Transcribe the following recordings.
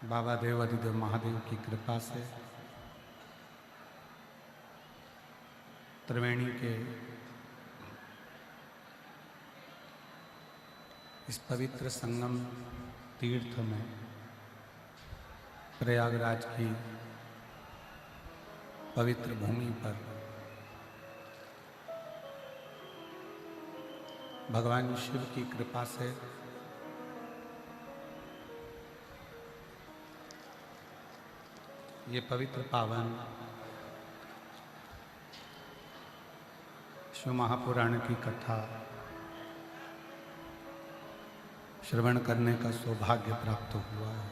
बाबा देव अधिदेव महादेव की कृपा से त्रिवेणी के इस पवित्र संगम तीर्थ में प्रयागराज की पवित्र भूमि पर भगवान शिव की कृपा से ये पवित्र पावन शिव महापुराण की कथा श्रवण करने का सौभाग्य प्राप्त हुआ है।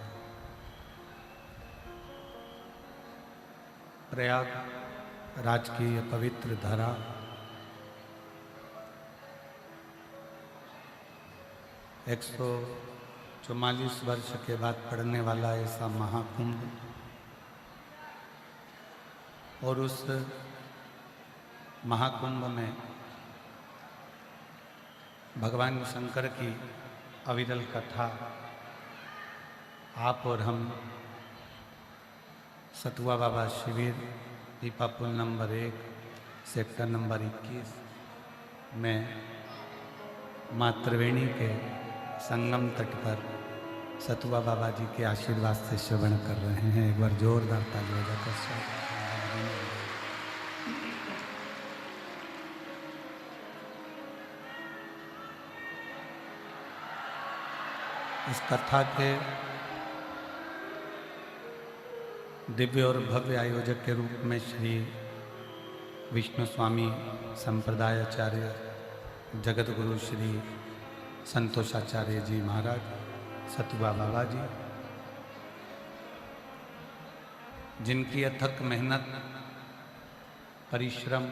प्रयागराज की यह पवित्र धरा एक 144 वर्ष के बाद पड़ने वाला ऐसा महाकुंभ और उस महाकुंभ में भगवान शंकर की अविरल कथा आप और हम सतुआ बाबा शिविर पीपा पुल नंबर 1 सेक्टर नंबर 21 में माँ त्रिवेणी के संगम तट पर सतुआ बाबा जी के आशीर्वाद से श्रवण कर रहे हैं। एक बार जोरदार ताली बजाकर स्वागत। इस कथा के दिव्य और भव्य आयोजक के रूप में श्री विष्णु स्वामी संप्रदायाचार्य जगत गुरु श्री संतोषाचार्य जी महाराज सतुआ बाबा जी, जिनकी अथक मेहनत परिश्रम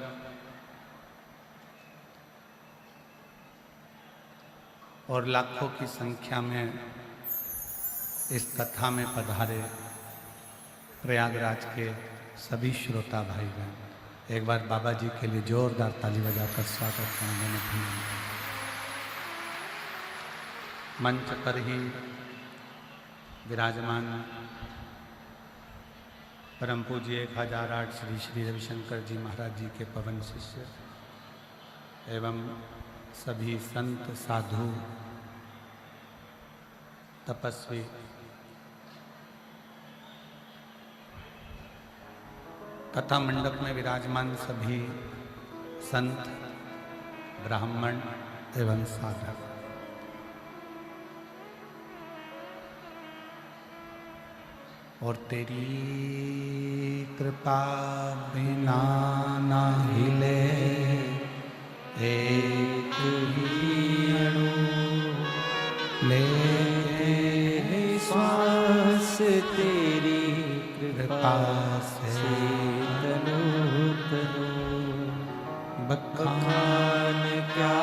और लाखों की संख्या में इस कथा में पधारे प्रयागराज के सभी श्रोता भाई बहन एक बार बाबा जी के लिए जोरदार ताली बजाकर स्वागत करेंगे। मंच पर ही विराजमान परम पूज्य 1008 श्री श्री रविशंकर जी महाराज जी के पवन शिष्य एवं सभी संत साधु तपस्वी कथा मंडप में विराजमान सभी संत ब्राह्मण एवं साधक, और तेरी कृपा बिना ना हिले एक ही अणु ले श्वास तेरी कृपा से तनु तनु बखान क्या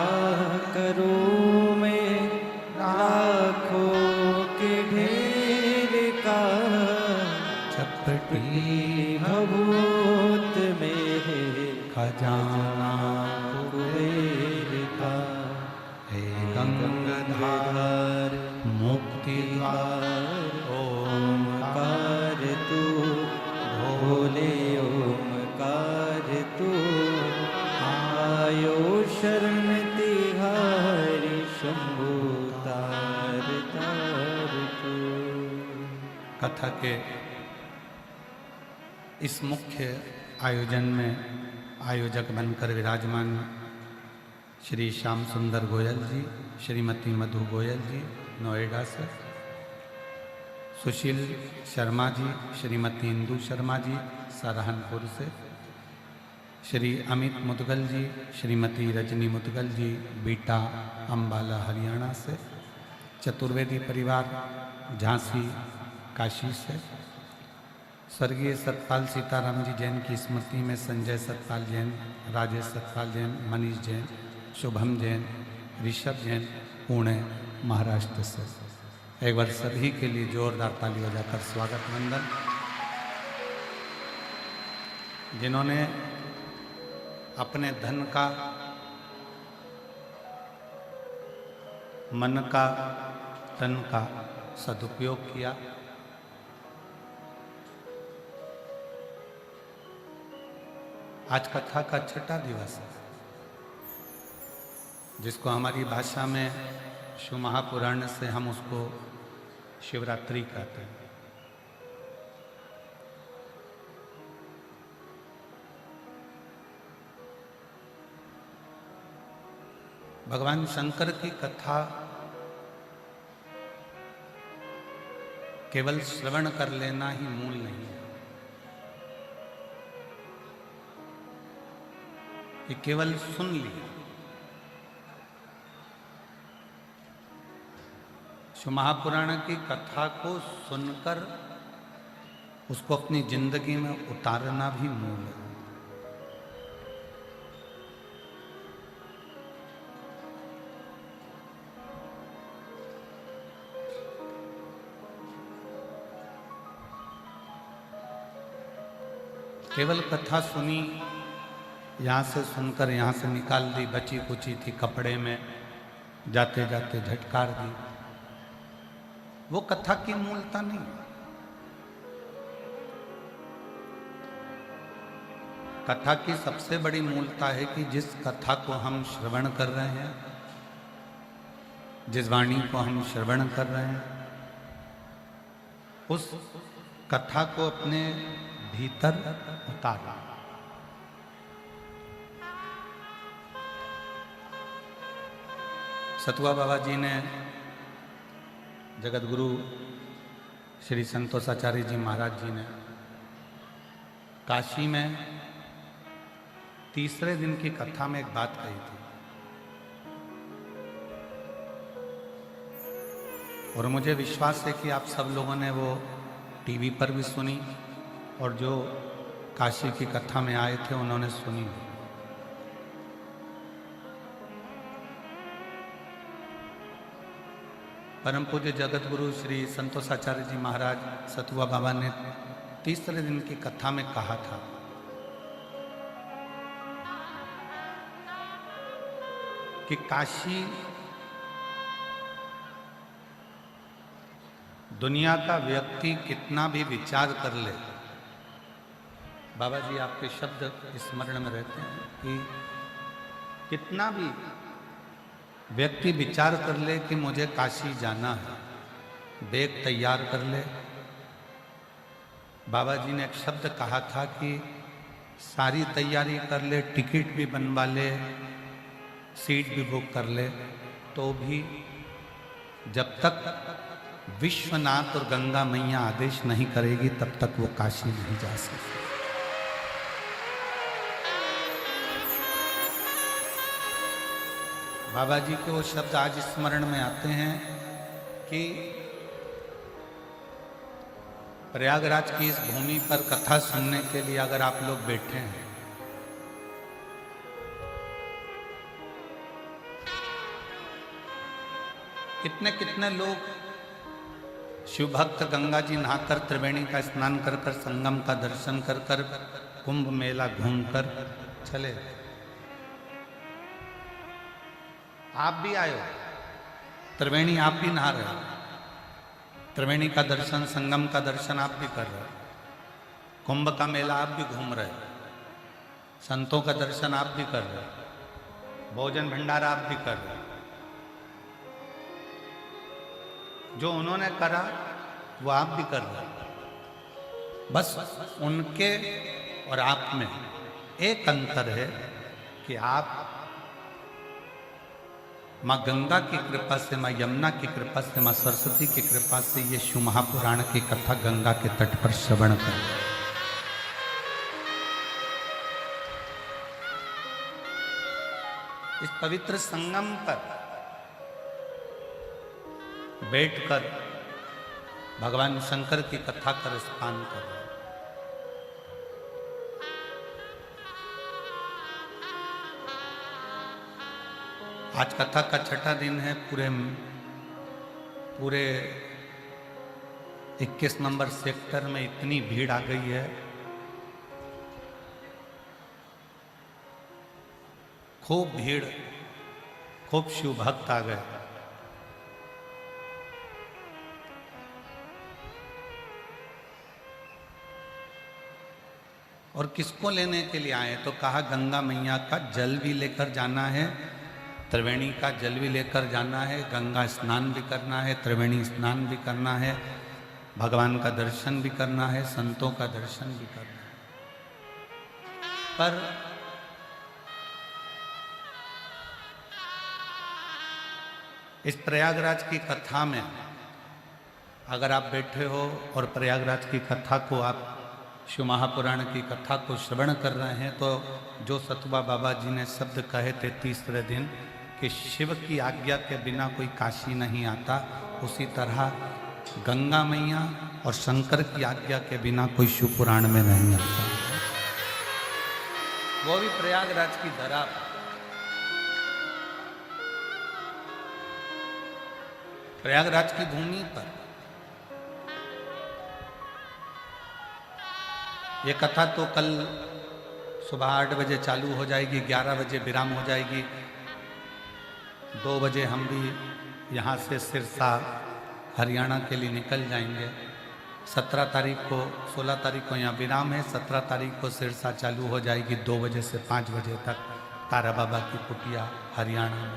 करूं मैं लाखों के ढेर का चपटी भभूत में खजाना कुबेर का हे गंगाधार मुक्ति द्वार ओमकार तू भोले ओमकार तू आयो शरण तिहारी शंभु तार तार तू। कथा के इस मुख्य आयोजन में आयोजक बनकर विराजमान श्री श्याम सुंदर गोयल जी, श्रीमती मधु गोयल जी नोएडा से, सुशील शर्मा जी, श्रीमती इंदू शर्मा जी सहारनपुर से, श्री अमित मुदगल जी, श्रीमती रजनी मुदगल जी बीटा अम्बाला हरियाणा से, चतुर्वेदी परिवार झांसी काशी से, स्वर्गीय सतपाल सीताराम जी जैन की स्मृति में संजय सतपाल जैन, राजेश सतपाल जैन, मनीष जैन, शुभम जैन, ऋषभ जैन पुणे महाराष्ट्र से। एक बार सभी के लिए जोरदार ताली बजाकर स्वागत वंदन। जिन्होंने अपने धन का, मन का, तन का सदुपयोग किया आज कथा का छठा दिवस है, जिसको हमारी भाषा में शिव महापुराण से हम उसको शिवरात्रि कहते हैं। भगवान शंकर की कथा केवल श्रवण कर लेना ही मूल नहीं है, कि केवल सुन लिया। शिव महापुराण की कथा को सुनकर उसको अपनी जिंदगी में उतारना भी मूल है। केवल कथा सुनी, यहाँ से सुनकर यहाँ से निकाल दी, बची कुची थी कपड़े में, जाते जाते झटकार दी, वो कथा की मूलता नहीं। कथा की सबसे बड़ी मूलता है कि जिस कथा को हम श्रवण कर रहे हैं, जिस वाणी को हम श्रवण कर रहे हैं, उस कथा को अपने भीतर उतारा। सतुआ बाबा जी ने जगत गुरु श्री संतोषाचार्य जी महाराज जी ने काशी में तीसरे दिन की कथा में एक बात कही थी, और मुझे विश्वास है कि आप सब लोगों ने वो टीवी पर भी सुनी, और जो काशी की कथा में आए थे उन्होंने सुनी। परम पूज्य जगत गुरु श्री संतोषाचार्य जी महाराज सतुआ बाबा ने तीसरे दिन की कथा में कहा था कि काशी दुनिया का व्यक्ति कितना भी विचार कर ले, बाबा जी आपके शब्द स्मरण में रहते हैं कि कितना भी व्यक्ति विचार कर ले कि मुझे काशी जाना है, बैग तैयार कर ले। बाबा जी ने एक शब्द कहा था कि सारी तैयारी कर ले, टिकट भी बनवा ले, सीट भी बुक कर ले, तो भी जब तक विश्वनाथ और गंगा मैया आदेश नहीं करेगी तब तक वो काशी नहीं जा सकती। बाबा जी के वो शब्द आज स्मरण में आते हैं कि प्रयागराज की इस भूमि पर कथा सुनने के लिए अगर आप लोग बैठे हैं, कितने कितने लोग शिव भक्त गंगा जी नहाकर त्रिवेणी का स्नान कर कर संगम का दर्शन कर कर कुंभ मेला घूमकर चले। आप भी आयो, त्रिवेणी आप भी नहा रहे हो, त्रिवेणी का दर्शन, संगम का दर्शन आप भी कर रहे हो, कुंभ का मेला आप भी घूम रहे हो, संतों का दर्शन आप भी कर रहे हो, भोजन भंडारा आप भी कर रहे हो। जो उन्होंने करा वो आप भी कर रहे हो। बस उनके और आप में एक अंतर है कि आप माँ गंगा की कृपा से, माँ यमुना की कृपा से, माँ सरस्वती की कृपा से ये शिव महापुराण की कथा गंगा के तट पर श्रवण करें। इस पवित्र संगम पर बैठकर भगवान शंकर की कथा का रसपान करें। आज कथा का छठा दिन है। पूरे 21 नंबर सेक्टर में इतनी भीड़ आ गई है, खूब भीड़, खूब शिव भक्त आ गए। और किसको लेने के लिए आए? तो कहा गंगा मैया का जल भी लेकर जाना है, त्रिवेणी का जल भी लेकर जाना है, गंगा स्नान भी करना है, त्रिवेणी स्नान भी करना है, भगवान का दर्शन भी करना है, संतों का दर्शन भी करना है। पर इस प्रयागराज की कथा में अगर आप बैठे हो और प्रयागराज की कथा को आप शिव महापुराण की कथा को श्रवण कर रहे हैं, तो जो सतुबा बाबा जी ने शब्द कहे थे तीसरे दिन कि शिव की आज्ञा के बिना कोई काशी नहीं आता, उसी तरह गंगा मैया और शंकर की आज्ञा के बिना कोई शिव पुराण में नहीं आता, वो भी प्रयागराज की धरा। प्रयागराज की भूमि पर ये कथा तो कल सुबह 8 बजे चालू हो जाएगी, 11 बजे विराम हो जाएगी, 2 बजे हम भी यहाँ से सिरसा हरियाणा के लिए निकल जाएंगे। 17 तारीख को 16 तारीख को यहाँ विराम है, 17 तारीख को सिरसा चालू हो जाएगी 2 बजे से 5 बजे तक तारा बाबा की कुटिया हरियाणा में।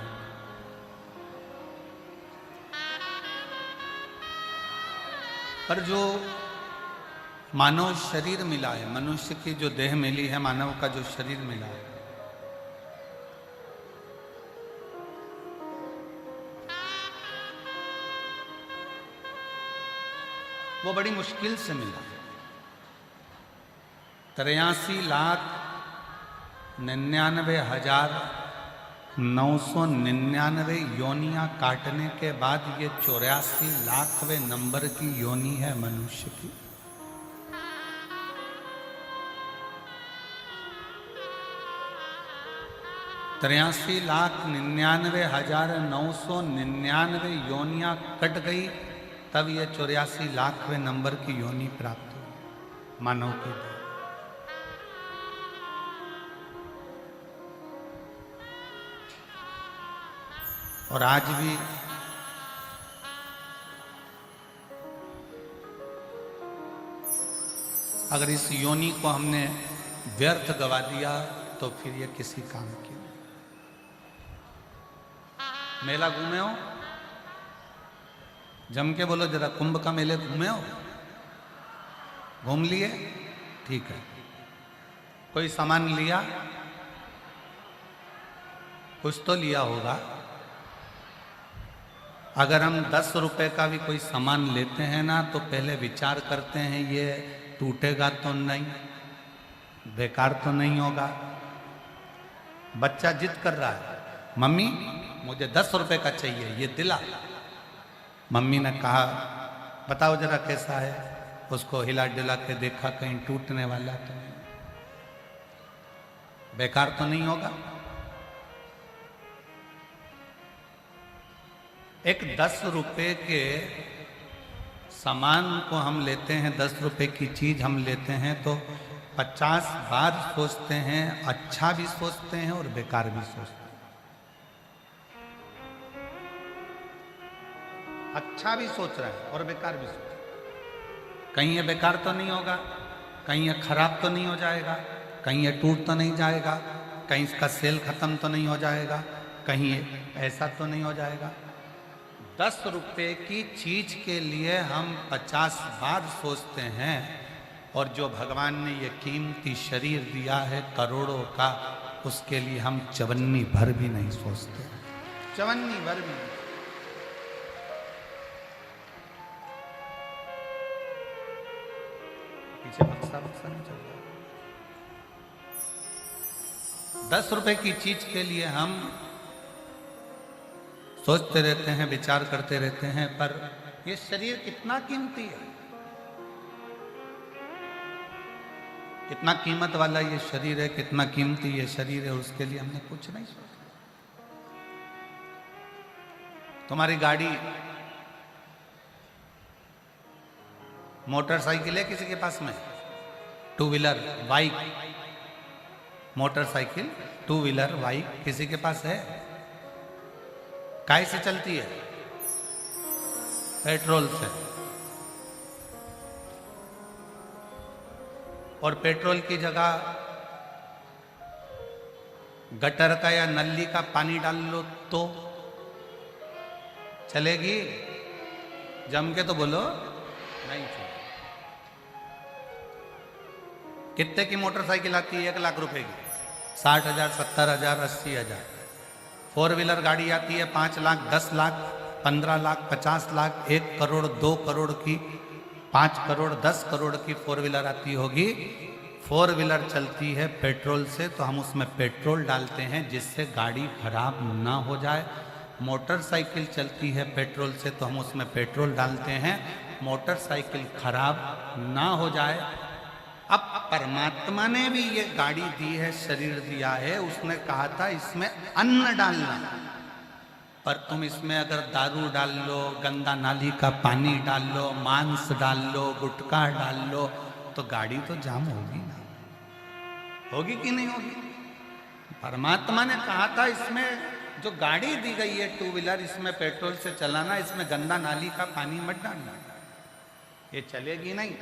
पर जो मानव शरीर मिला है, मनुष्य की जो देह मिली है, मानव का जो शरीर मिला है, वो बड़ी मुश्किल से मिला। 83,99,999 योनियां काटने के बाद ये 84,00,000वें नंबर की योनि है मनुष्य की। तिरासी 99,999 योनियां कट गई, तब ये 84,00,000वें नंबर की योनि प्राप्त हुई मानव की। और आज भी अगर इस योनि को हमने व्यर्थ गवा दिया तो फिर ये किसी काम की नहीं। मेला घूमे हो? जम के बोलो जरा, कुंभ का मेले घूमे हो? घूम लिए? ठीक है। कोई सामान लिया? कुछ तो लिया होगा। अगर हम 10 रुपए का भी कोई सामान लेते हैं ना, तो पहले विचार करते हैं ये टूटेगा तो नहीं, बेकार तो नहीं होगा। बच्चा जिद कर रहा है, मम्मी मुझे 10 रुपए का चाहिए, ये दिला। मम्मी ने कहा बताओ जरा कैसा है, उसको हिला डुला के देखा, कहीं टूटने वाला तो नहीं, बेकार तो नहीं होगा। एक 10 रुपए के सामान को हम लेते हैं, 10 रुपए की चीज हम लेते हैं तो 50 बार सोचते हैं, अच्छा भी सोचते हैं और बेकार भी सोचते हैं। अच्छा भी सोच रहे हैं और बेकार भी सोच रहे हैं। कहीं ये बेकार तो नहीं होगा, कहीं ये खराब तो नहीं हो जाएगा, कहीं ये टूट तो नहीं जाएगा, कहीं इसका सेल खत्म तो नहीं हो जाएगा, कहीं ये ऐसा तो नहीं हो जाएगा। 10 रुपए की चीज के लिए हम 50 बार सोचते हैं, और जो भगवान ने ये कीमती शरीर दिया है करोड़ों का, उसके लिए हम चवन्नी भर भी नहीं सोचते, चवन्नी भर भी नहीं। पीछे बक्सा नहीं चल रहा। 10 रुपए की चीज के लिए हम सोचते रहते हैं, विचार करते रहते हैं, पर ये शरीर कितना कीमती है, कितना कीमत वाला ये शरीर है, कितना कीमती ये शरीर है, उसके लिए हमने कुछ नहीं सोचा। तुम्हारी गाड़ी, मोटरसाइकिल है किसी के पास में? 2 wheeler bike, motorcycle 2 wheeler bike किसी के पास है? काय से चलती है? पेट्रोल से। और पेट्रोल की जगह गटर का या नली का पानी डाल लो तो चलेगी? जम के तो बोलो, नहीं चलेगी। कितने की मोटरसाइकिल आती है? 1 लाख रुपए की, 60,000, 70,000, 80,000। 4 व्हीलर गाड़ी आती है 5 लाख, 10 लाख, 15 लाख, 50 लाख, 1 करोड़, 2 करोड़ की, 5 करोड़, 10 करोड़ की 4 व्हीलर आती होगी। 4 व्हीलर चलती है पेट्रोल से, तो हम उसमें पेट्रोल डालते हैं जिससे गाड़ी खराब ना हो जाए। मोटरसाइकिल चलती है पेट्रोल से, तो हम उसमें पेट्रोल डालते हैं मोटरसाइकिल खराब ना हो जाए। अब परमात्मा ने भी ये गाड़ी दी है, शरीर दिया है, उसने कहा था इसमें अन्न डालना, पर तुम इसमें अगर दारू डाल लो, गंदा नाली का पानी डाल लो, मांस डाल लो, गुटखा डाल लो, तो गाड़ी तो जाम होगी ना, होगी कि नहीं होगी? परमात्मा ने कहा था इसमें जो गाड़ी दी गई है 2 व्हीलर, इसमें पेट्रोल से चलाना, इसमें गंदा नाली का पानी मत डालना, ये चलेगी नहीं।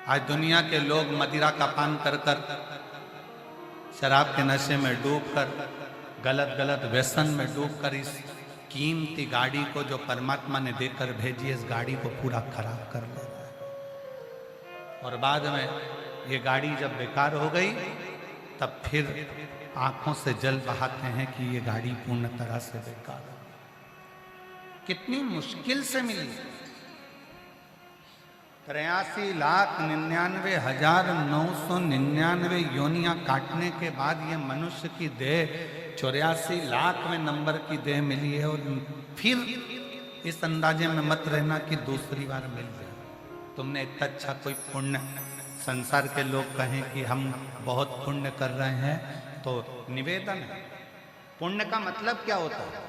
आज दुनिया के लोग मदिरा का पान कर कर, शराब के नशे में डूबकर, गलत गलत व्यसन में डूबकर इस कीमती गाड़ी को जो परमात्मा ने देकर भेजी, इस गाड़ी को पूरा खराब कर ले रहा है। और बाद में ये गाड़ी जब बेकार हो गई, तब फिर आंखों से जल बहाते हैं कि ये गाड़ी पूर्ण तरह से बेकार है। कितनी मुश्किल से मिली, 83,99,999 योनियां काटने के बाद ये मनुष्य की देह 84 लाख में नंबर की देह मिली है। और फिर इस अंदाजे में मत रहना कि दूसरी बार मिल जाए। तुमने इतना अच्छा कोई पुण्य, संसार के लोग कहें कि हम बहुत पुण्य कर रहे हैं, तो निवेदन है, पुण्य का मतलब क्या होता है?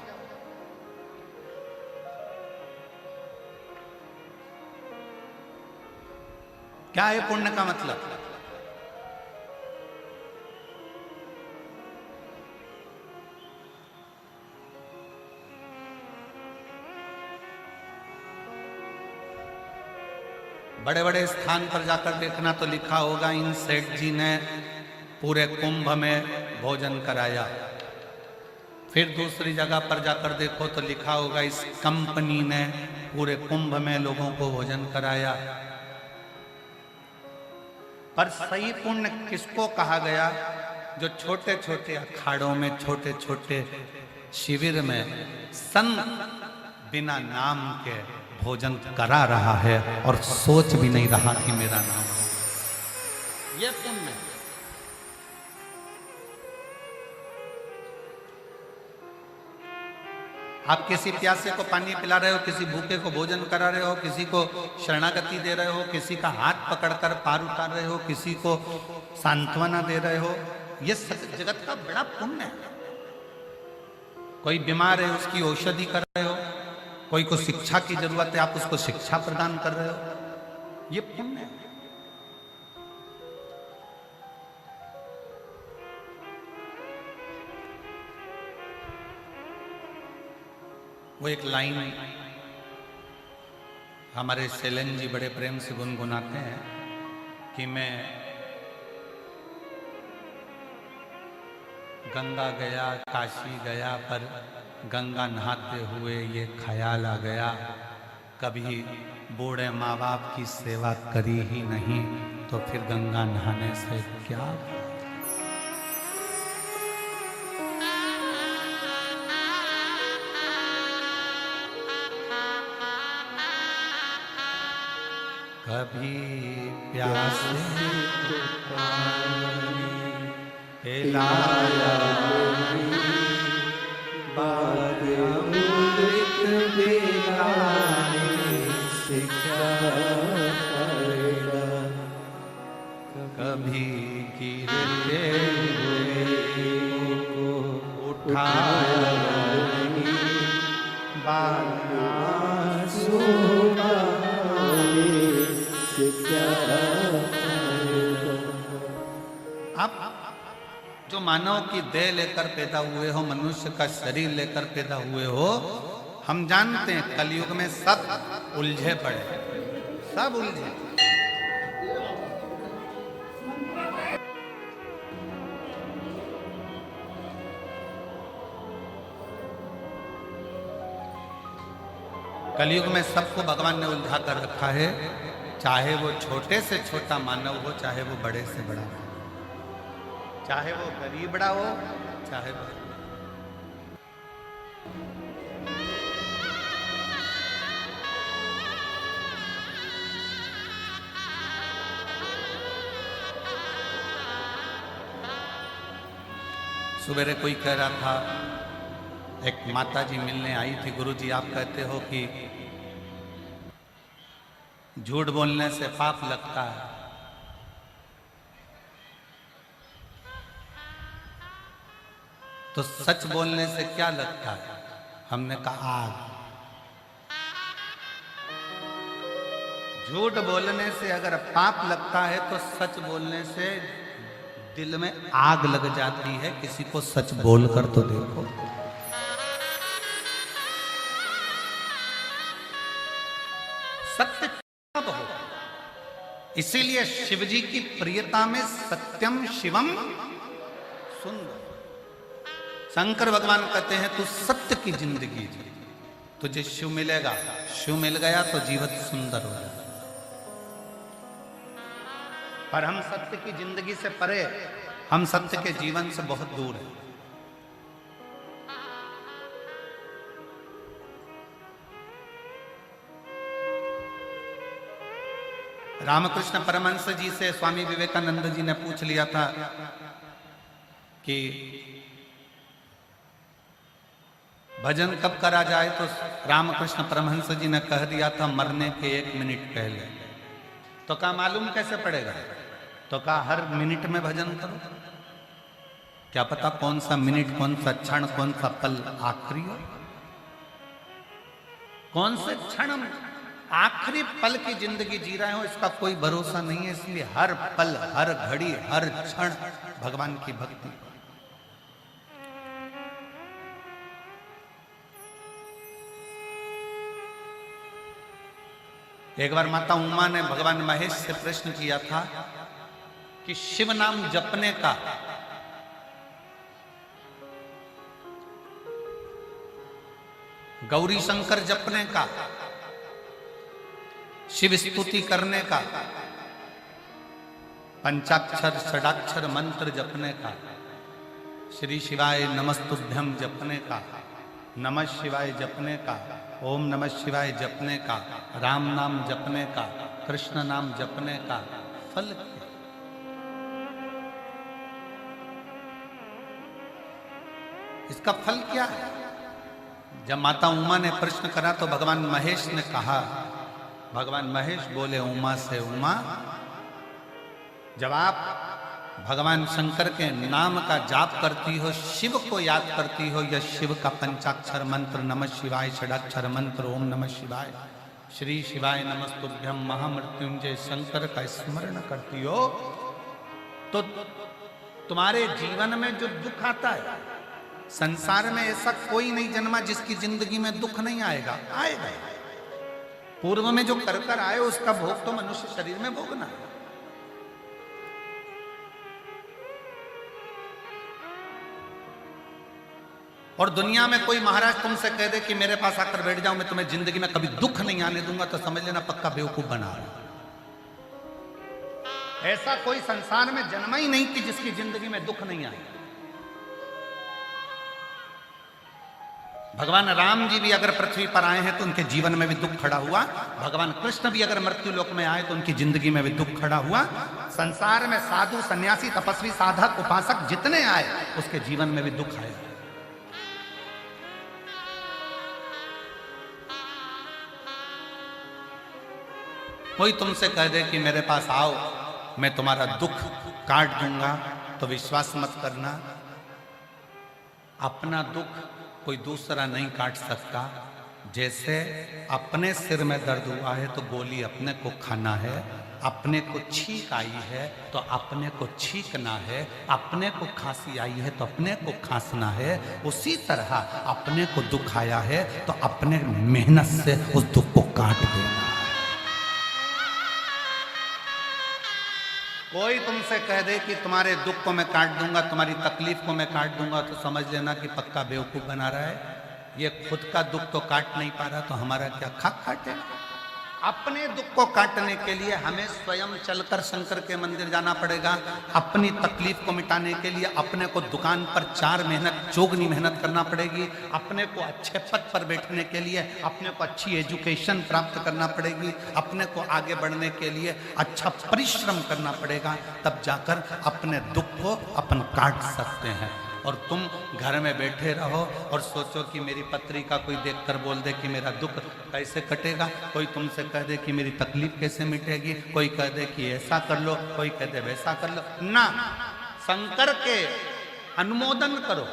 क्या है पुण्य का मतलब? बड़े बड़े स्थान पर जाकर देखना तो लिखा होगा इन सेठ जी ने पूरे कुंभ में भोजन कराया। फिर दूसरी जगह पर जाकर देखो तो लिखा होगा इस कंपनी ने पूरे कुंभ में लोगों को भोजन कराया। पर सही पुण्य किसको कहा गया? जो छोटे छोटे अखाड़ों में, छोटे छोटे शिविर में संत बिना नाम के भोजन करा रहा है और सोच भी नहीं रहा कि मेरा नाम है। ये पुण्य। आप किसी प्यासे को पानी पिला रहे हो, किसी भूखे को भोजन करा रहे हो, किसी को शरणागति दे रहे हो, किसी का हाथ पकड़कर पार उतार रहे हो, किसी को सांत्वना दे रहे हो, ये जगत का बड़ा पुण्य है। कोई बीमार है, उसकी औषधि कर रहे हो, कोई को शिक्षा की जरूरत है, आप उसको शिक्षा प्रदान कर रहे हो, ये पुण्य है। वो एक लाइन हमारे शैलेन जी बड़े प्रेम से गुनगुनाते हैं कि मैं गंगा गया, काशी गया, पर गंगा नहाते हुए ये ख्याल आ गया, कभी बूढ़े माँ बाप की सेवा करी ही नहीं तो फिर गंगा नहाने से क्या? कभी प्यासे पिलाया, बाद अमृत पिलाने से क्या फायदा? कभी गिरते हुए को उठाया नहीं, बाद आंसू आप जो मानव की देह लेकर पैदा हुए हो, मनुष्य का शरीर लेकर पैदा हुए हो, हम जानते हैं कलयुग में सब उलझे पड़े, सब उलझे। कलयुग में सबको भगवान ने उलझा कर रखा है, चाहे वो छोटे से छोटा मानव हो, चाहे वो बड़े से बड़ा हो, चाहे वो गरीबड़ा हो, चाहे वो। सवेरे कोई कह रहा था, एक माता जी मिलने आई थी, गुरुजी आप कहते हो कि झूठ बोलने से पाप लगता है, तो सच बोलने से क्या लगता है? हमने कहा आग। झूठ बोलने से अगर पाप लगता है तो सच बोलने से दिल में आग लग जाती है। किसी को सच बोलकर तो देखो। सत्य कब हो? इसीलिए शिव जी की प्रियता में सत्यम शिवम सुंदर। शंकर भगवान कहते हैं तू सत्य की जिंदगी जी, तुझे शिव मिलेगा। शिव मिल गया तो जीवन सुंदर हो जाएगा। पर हम सत्य की जिंदगी से परे, हम सत्य के जीवन से बहुत दूर हैं। रामकृष्ण परमहंस जी से स्वामी विवेकानंद जी ने पूछ लिया था कि भजन कब करा जाए, तो रामकृष्ण परमहंस जी ने कह दिया था मरने के 1 मिनट पहले। तो क्या मालूम कैसे पड़ेगा? तो कहा हर मिनट में भजन करो। क्या पता कौन सा मिनट, कौन सा क्षण, कौन सा पल आखिरी हो, कौन से क्षण आखिरी पल की जिंदगी जी रहे हो, इसका कोई भरोसा नहीं है। इसलिए हर पल, हर घड़ी, हर क्षण भगवान की भक्ति। एक बार माता उमा ने भगवान महेश से प्रश्न किया था कि शिव नाम जपने का गौरी शंकर जपने का, शिव स्तुति करने का, पंचाक्षर षडाक्षर मंत्र जपने का, श्री शिवाय नमस्तुभ्यम जपने का, नमः शिवाय जपने का, ओम नमः शिवाय जपने का, राम नाम जपने का, कृष्ण नाम जपने का फल क्या? इसका फल क्या है? जब माता उमा ने प्रश्न करा तो भगवान महेश ने कहा, भगवान महेश बोले उमा से, उमा जब आप भगवान शंकर के नाम का जाप करती हो, शिव को याद करती हो, या शिव का पंचाक्षर मंत्र नमः शिवाय, षडाक्षर मंत्र ओम नमः शिवाय, श्री शिवाय नमस्तुभ्यम, महामृत्युंजय शंकर का स्मरण करती हो, तो तुम्हारे जीवन में जो दुख आता है, संसार में ऐसा कोई नहीं जन्मा जिसकी जिंदगी में दुख नहीं आएगा। आएगा। पूर्व में जो कर कर आए उसका भोग तो मनुष्य शरीर में भोगना है। और दुनिया में कोई महाराज तुमसे कह दे कि मेरे पास आकर बैठ जाओ, मैं तुम्हें जिंदगी में कभी दुख नहीं आने दूंगा, तो समझ लेना पक्का बेवकूफ बना रहा। ऐसा कोई संसार में जन्मा ही नहीं कि जिसकी जिंदगी में दुख नहीं आए। भगवान राम जी भी अगर पृथ्वी पर आए हैं तो उनके जीवन में भी दुख खड़ा हुआ। भगवान कृष्ण भी अगर मृत्यु लोक में आए तो उनकी जिंदगी में भी दुख खड़ा हुआ। संसार में साधु, सन्यासी, तपस्वी, साधक, उपासक जितने आए उसके जीवन में भी दुख आया। कोई तुमसे कह दे कि मेरे पास आओ, मैं तुम्हारा दुख काट दूंगा, तो विश्वास मत करना। अपना दुख कोई दूसरा नहीं काट सकता। जैसे अपने सिर में दर्द हुआ है तो गोली अपने को खाना है, अपने को छींक आई है तो अपने को छींकना है, अपने को खांसी आई है तो अपने को खांसना है। उसी तरह अपने को दुख आया है तो अपने मेहनत से उस दुख को काट देना है। कोई तुमसे कह दे कि तुम्हारे दुख को मैं काट दूंगा, तुम्हारी तकलीफ को मैं काट दूंगा, तो समझ लेना कि पक्का बेवकूफ बना रहा है। ये खुद का दुख तो काट नहीं पा रहा, तो हमारा क्या खाक काटे। अपने दुख को काटने के लिए हमें स्वयं चलकर शंकर के मंदिर जाना पड़ेगा। अपनी तकलीफ को मिटाने के लिए अपने को दुकान पर 4 मेहनत चौगनी मेहनत करना पड़ेगी। अपने को अच्छे पद पर बैठने के लिए अपने को अच्छी एजुकेशन प्राप्त करना पड़ेगी। अपने को आगे बढ़ने के लिए अच्छा परिश्रम करना पड़ेगा, तब जाकर अपने दुख को अपन काट सकते हैं। और तुम घर में बैठे रहो और सोचो कि मेरी पत्री का कोई देखकर बोल दे कि मेरा दुख कैसे कटेगा, कोई तुमसे कह दे कि मेरी तकलीफ कैसे मिटेगी, कोई कह दे कि ऐसा कर लो, कोई कह दे वैसा कर लो ना। शंकर के अनुमोदन करो।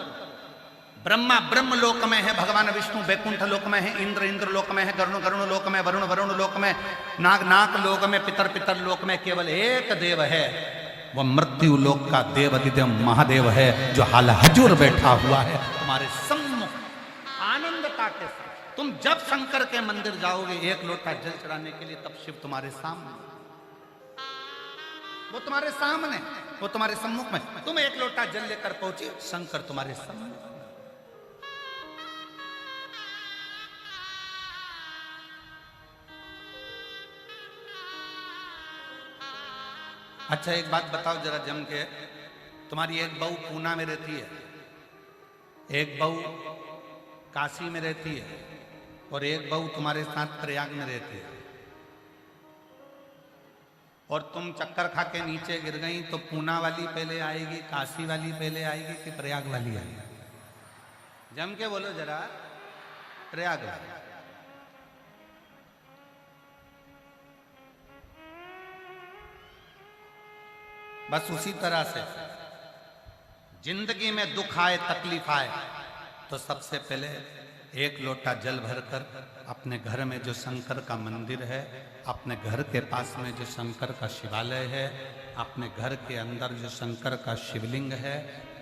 ब्रह्मा ब्रह्म लोक में है, भगवान विष्णु वैकुंठ लोक में है, इंद्र इंद्र लोक में है, गरुण गरुण लोक में, वरुण वरुण लोक में, नाग नाग लोक में, पितर पितर लोक में केवल एक देव है, वो मृत्यु लोक का देवाधिदेव महादेव है, जो हाल हजूर बैठा हुआ है तुम्हारे सम्मुख आनंदता के साथ। तुम जब शंकर के मंदिर जाओगे 1 लोटा जल चढ़ाने के लिए, तब शिव तुम्हारे सामने, वो तुम्हारे सामने, वो तुम्हारे सम्मुख में। तुम 1 लोटा जल लेकर पहुंचे, शंकर तुम्हारे सम्मुख। अच्छा एक बात बताओ जरा जम के, तुम्हारी एक बहू पूना में रहती है, एक बहू काशी में रहती है, और एक बहू तुम्हारे साथ प्रयाग में रहती है, और तुम चक्कर खा के नीचे गिर गई, तो पूना वाली पहले आएगी, काशी वाली पहले आएगी कि प्रयाग वाली आएगी? जम के बोलो जरा, प्रयाग वाली। बस उसी तरह से जिंदगी में दुख आए, तकलीफ आए, तो सबसे पहले 1 लोटा जल भरकर अपने घर में जो शंकर का मंदिर है, अपने घर के पास में जो शंकर का शिवालय है, अपने घर के अंदर जो शंकर का शिवलिंग है,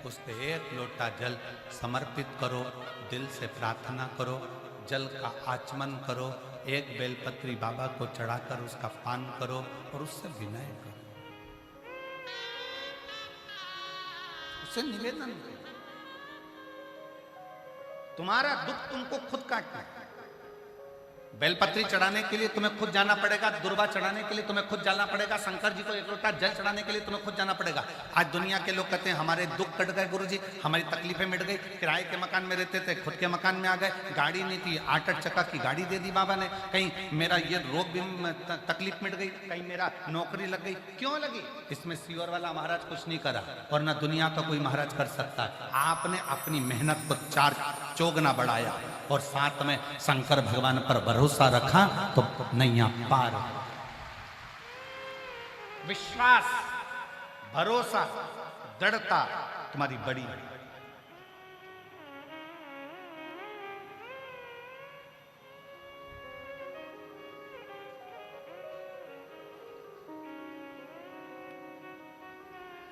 उस पे 1 लोटा जल समर्पित करो, दिल से प्रार्थना करो, जल का आचमन करो, 1 बेलपत्री बाबा को चढ़ाकर उसका पान करो और उससे विनय करो, उससे निवेदन करो। तुम्हारा दुख तुमको खुद काटना है। बेलपत्री चढ़ाने के लिए तुम्हें खुद जाना पड़ेगा, दुर्वा चढ़ाने के लिए तुम्हें खुद जाना पड़ेगा, शंकर जी को 1 लोटा जल चढ़ाने के लिए तुम्हें खुद जाना पड़ेगा। आज दुनिया के लोग कहते हैं हमारे दुख कट गए गुरुजी, हमारी तकलीफें मिट गई, किराए के मकान में रहते थे, खुद के मकान में आ गए, गाड़ी नहीं थी, 8 चक्का की गाड़ी दे दी बाबा ने, कहीं मेरा ये रोग भी तकलीफ मिट गई, कहीं मेरा नौकरी लग गई। क्यों लगी? इसमें सीवर वाला महाराज कुछ नहीं करा, और ना दुनिया का कोई महाराज कर सकता है। आपने अपनी मेहनत को 4 चौगुना बढ़ाया और साथ में शंकर भगवान पर भरोसा रखा, तो नैया पार। विश्वास, भरोसा, दृढ़ता तुम्हारी बड़ी।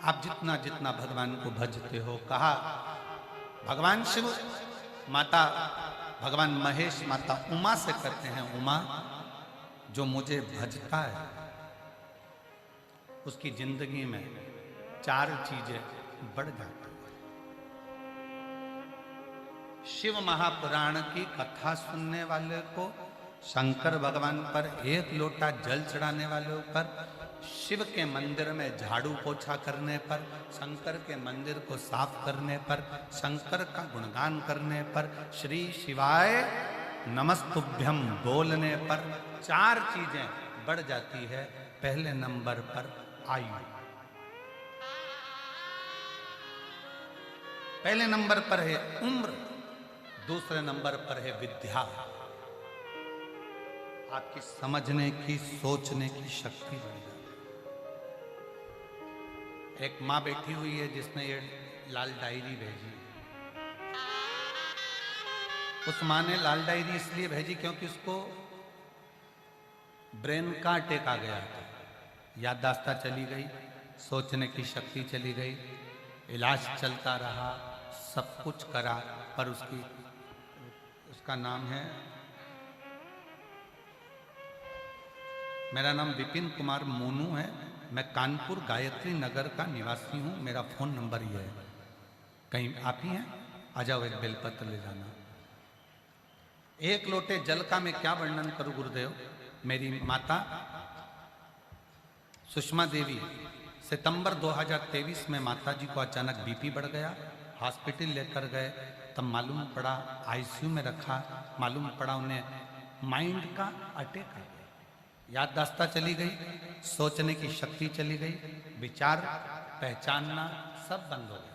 आप जितना जितना भगवान को भजते हो, कहा भगवान शिव, माता भगवान महेश, माता उमा से करते हैं, उमा जो मुझे भजता है उसकी जिंदगी में 4 चीजें बढ़ जाती हैं। शिव महापुराण की कथा सुनने वाले को, शंकर भगवान पर 1 लोटा जल चढ़ाने वालों पर, शिव के मंदिर में झाड़ू पोछा करने पर, शंकर के मंदिर को साफ करने पर, शंकर का गुणगान करने पर, श्री शिवाय नमस्तुभ्यम बोलने पर 4 चीजें बढ़ जाती है। पहले नंबर पर आयु, पहले नंबर पर है उम्र, दूसरे नंबर पर है विद्या, आपकी समझने की, सोचने की शक्ति बढ़ जाती है। एक माँ बैठी हुई है जिसने ये लाल डायरी भेजी। उस माँ ने लाल डायरी इसलिए भेजी क्योंकि उसको ब्रेन का अटैक आ गया था, याददाश्त चली गई, सोचने की शक्ति चली गई, इलाज चलता रहा, सब कुछ करा, पर उसका नाम है, मेरा नाम विपिन कुमार मोनू है, मैं कानपुर गायत्री नगर का निवासी हूँ, मेरा फ़ोन नंबर ये है। कहीं आप ही हैं? आ जाओ, एक बेलपत्र ले जाना। एक लोटे जल का मैं क्या वर्णन करूं गुरुदेव। मेरी माता सुषमा देवी, सितंबर 2023 में माता जी को अचानक बीपी बढ़ गया, हॉस्पिटल लेकर गए, तब मालूम पड़ा, आईसीयू में रखा, मालूम पड़ा उन्हें माइंड का अटैक आ गया, याददाश्त चली गई, सोचने की शक्ति चली गई, विचार पहचानना सब बंद हो गया।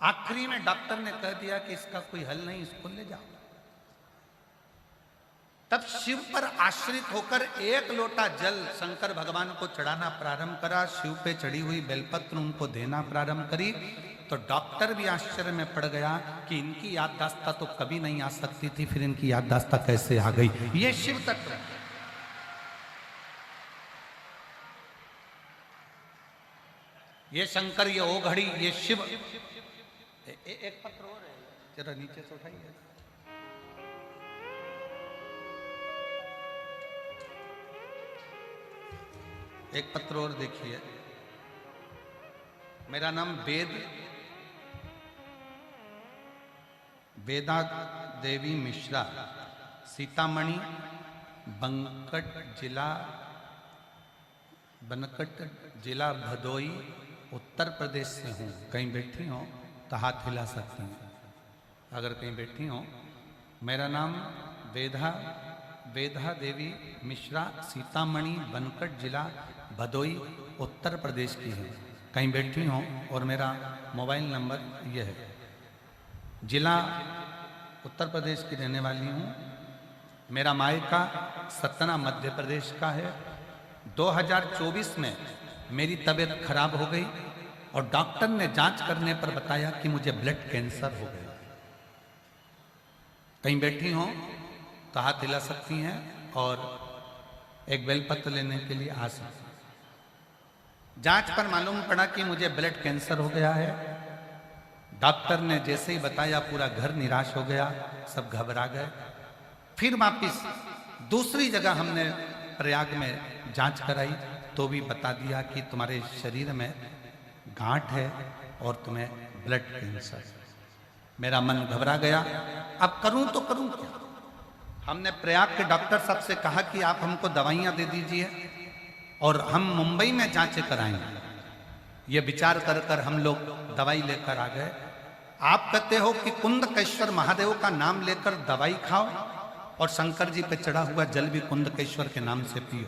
आखिरी में डॉक्टर ने कह दिया कि इसका कोई हल नहीं, इसको ले जाओ। तब शिव पर आश्रित होकर एक लोटा जल शंकर भगवान को चढ़ाना प्रारंभ करा, शिव पे चढ़ी हुई बेलपत्र उनको देना प्रारंभ करी, तो डॉक्टर भी आश्चर्य में पड़ गया कि इनकी याददाश्त तो कभी नहीं आ सकती थी, फिर इनकी याददाश्त कैसे आ गई। ये शिव तत्व, ये शंकर, ये ओ घड़ी, ये शिव। एक पत्र और है, जरा नीचे से उठाइए। एक पत्र और देखिए। मेरा नाम वेदा देवी मिश्रा, सीतामढ़ी बनकट जिला भदोई उत्तर प्रदेश से हूँ। कहीं बैठी हो तो हाथ हिला सकती हैं, अगर कहीं बैठी हो। मेरा नाम वेदा देवी मिश्रा, सीतामढ़ी बनकट जिला भदोई उत्तर प्रदेश की है, कहीं बैठी हो। और मेरा मोबाइल नंबर यह है। जिला उत्तर प्रदेश की रहने वाली हूँ। मेरा मायका सतना मध्य प्रदेश का है। 2024 में मेरी तबीयत खराब हो गई और डॉक्टर ने जांच करने पर बताया कि मुझे ब्लड कैंसर हो गया। कहीं बैठी हो तो हाथ हिला सकती हैं और एक बेलपत्र लेने के लिए आ सकती। जांच पर मालूम पड़ा कि मुझे ब्लड कैंसर हो गया है। डॉक्टर ने जैसे ही बताया पूरा घर निराश हो गया, सब घबरा गए। फिर वापिस दूसरी जगह हमने प्रयाग में जांच कराई तो भी बता दिया कि तुम्हारे शरीर में गांठ है और तुम्हें ब्लड कैंसर। मेरा मन घबरा गया, अब करूं तो करूं क्या। हमने प्रयाग के डॉक्टर साहब से कहा कि आप हमको दवाइयां दे दीजिए और हम मुंबई में जांचें कराएंगे। ये विचार कर कर हम लोग दवाई लेकर आ गए। आप कहते हो कि कुंदकेश्वर महादेव का नाम लेकर दवाई खाओ और शंकर जी पे चढ़ा हुआ जल भी कुंदकेश्वर के नाम से पियो।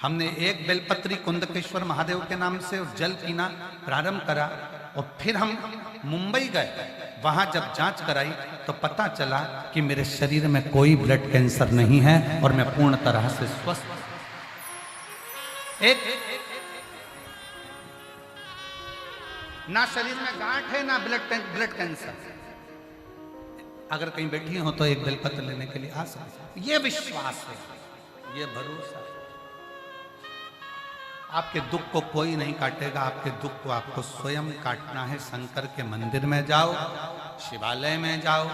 हमने एक बेलपत्री कुंदकेश्वर महादेव के नाम से जल पीना प्रारंभ करा और फिर हम मुंबई गए। वहां जब जांच कराई तो पता चला कि मेरे शरीर में कोई ब्लड कैंसर नहीं है और मैं पूर्ण तरह से स्वस्थ। एक ना शरीर में गांठ है ना ब्लड कैंसर। अगर कहीं बैठी हो तो एक बेलपत्र लेने के लिए आ सकते। ये विश्वास है, ये भरोसा। आपके दुख को कोई नहीं काटेगा, आपके दुख को आपको स्वयं काटना है। शंकर के मंदिर में जाओ, शिवालय में जाओ,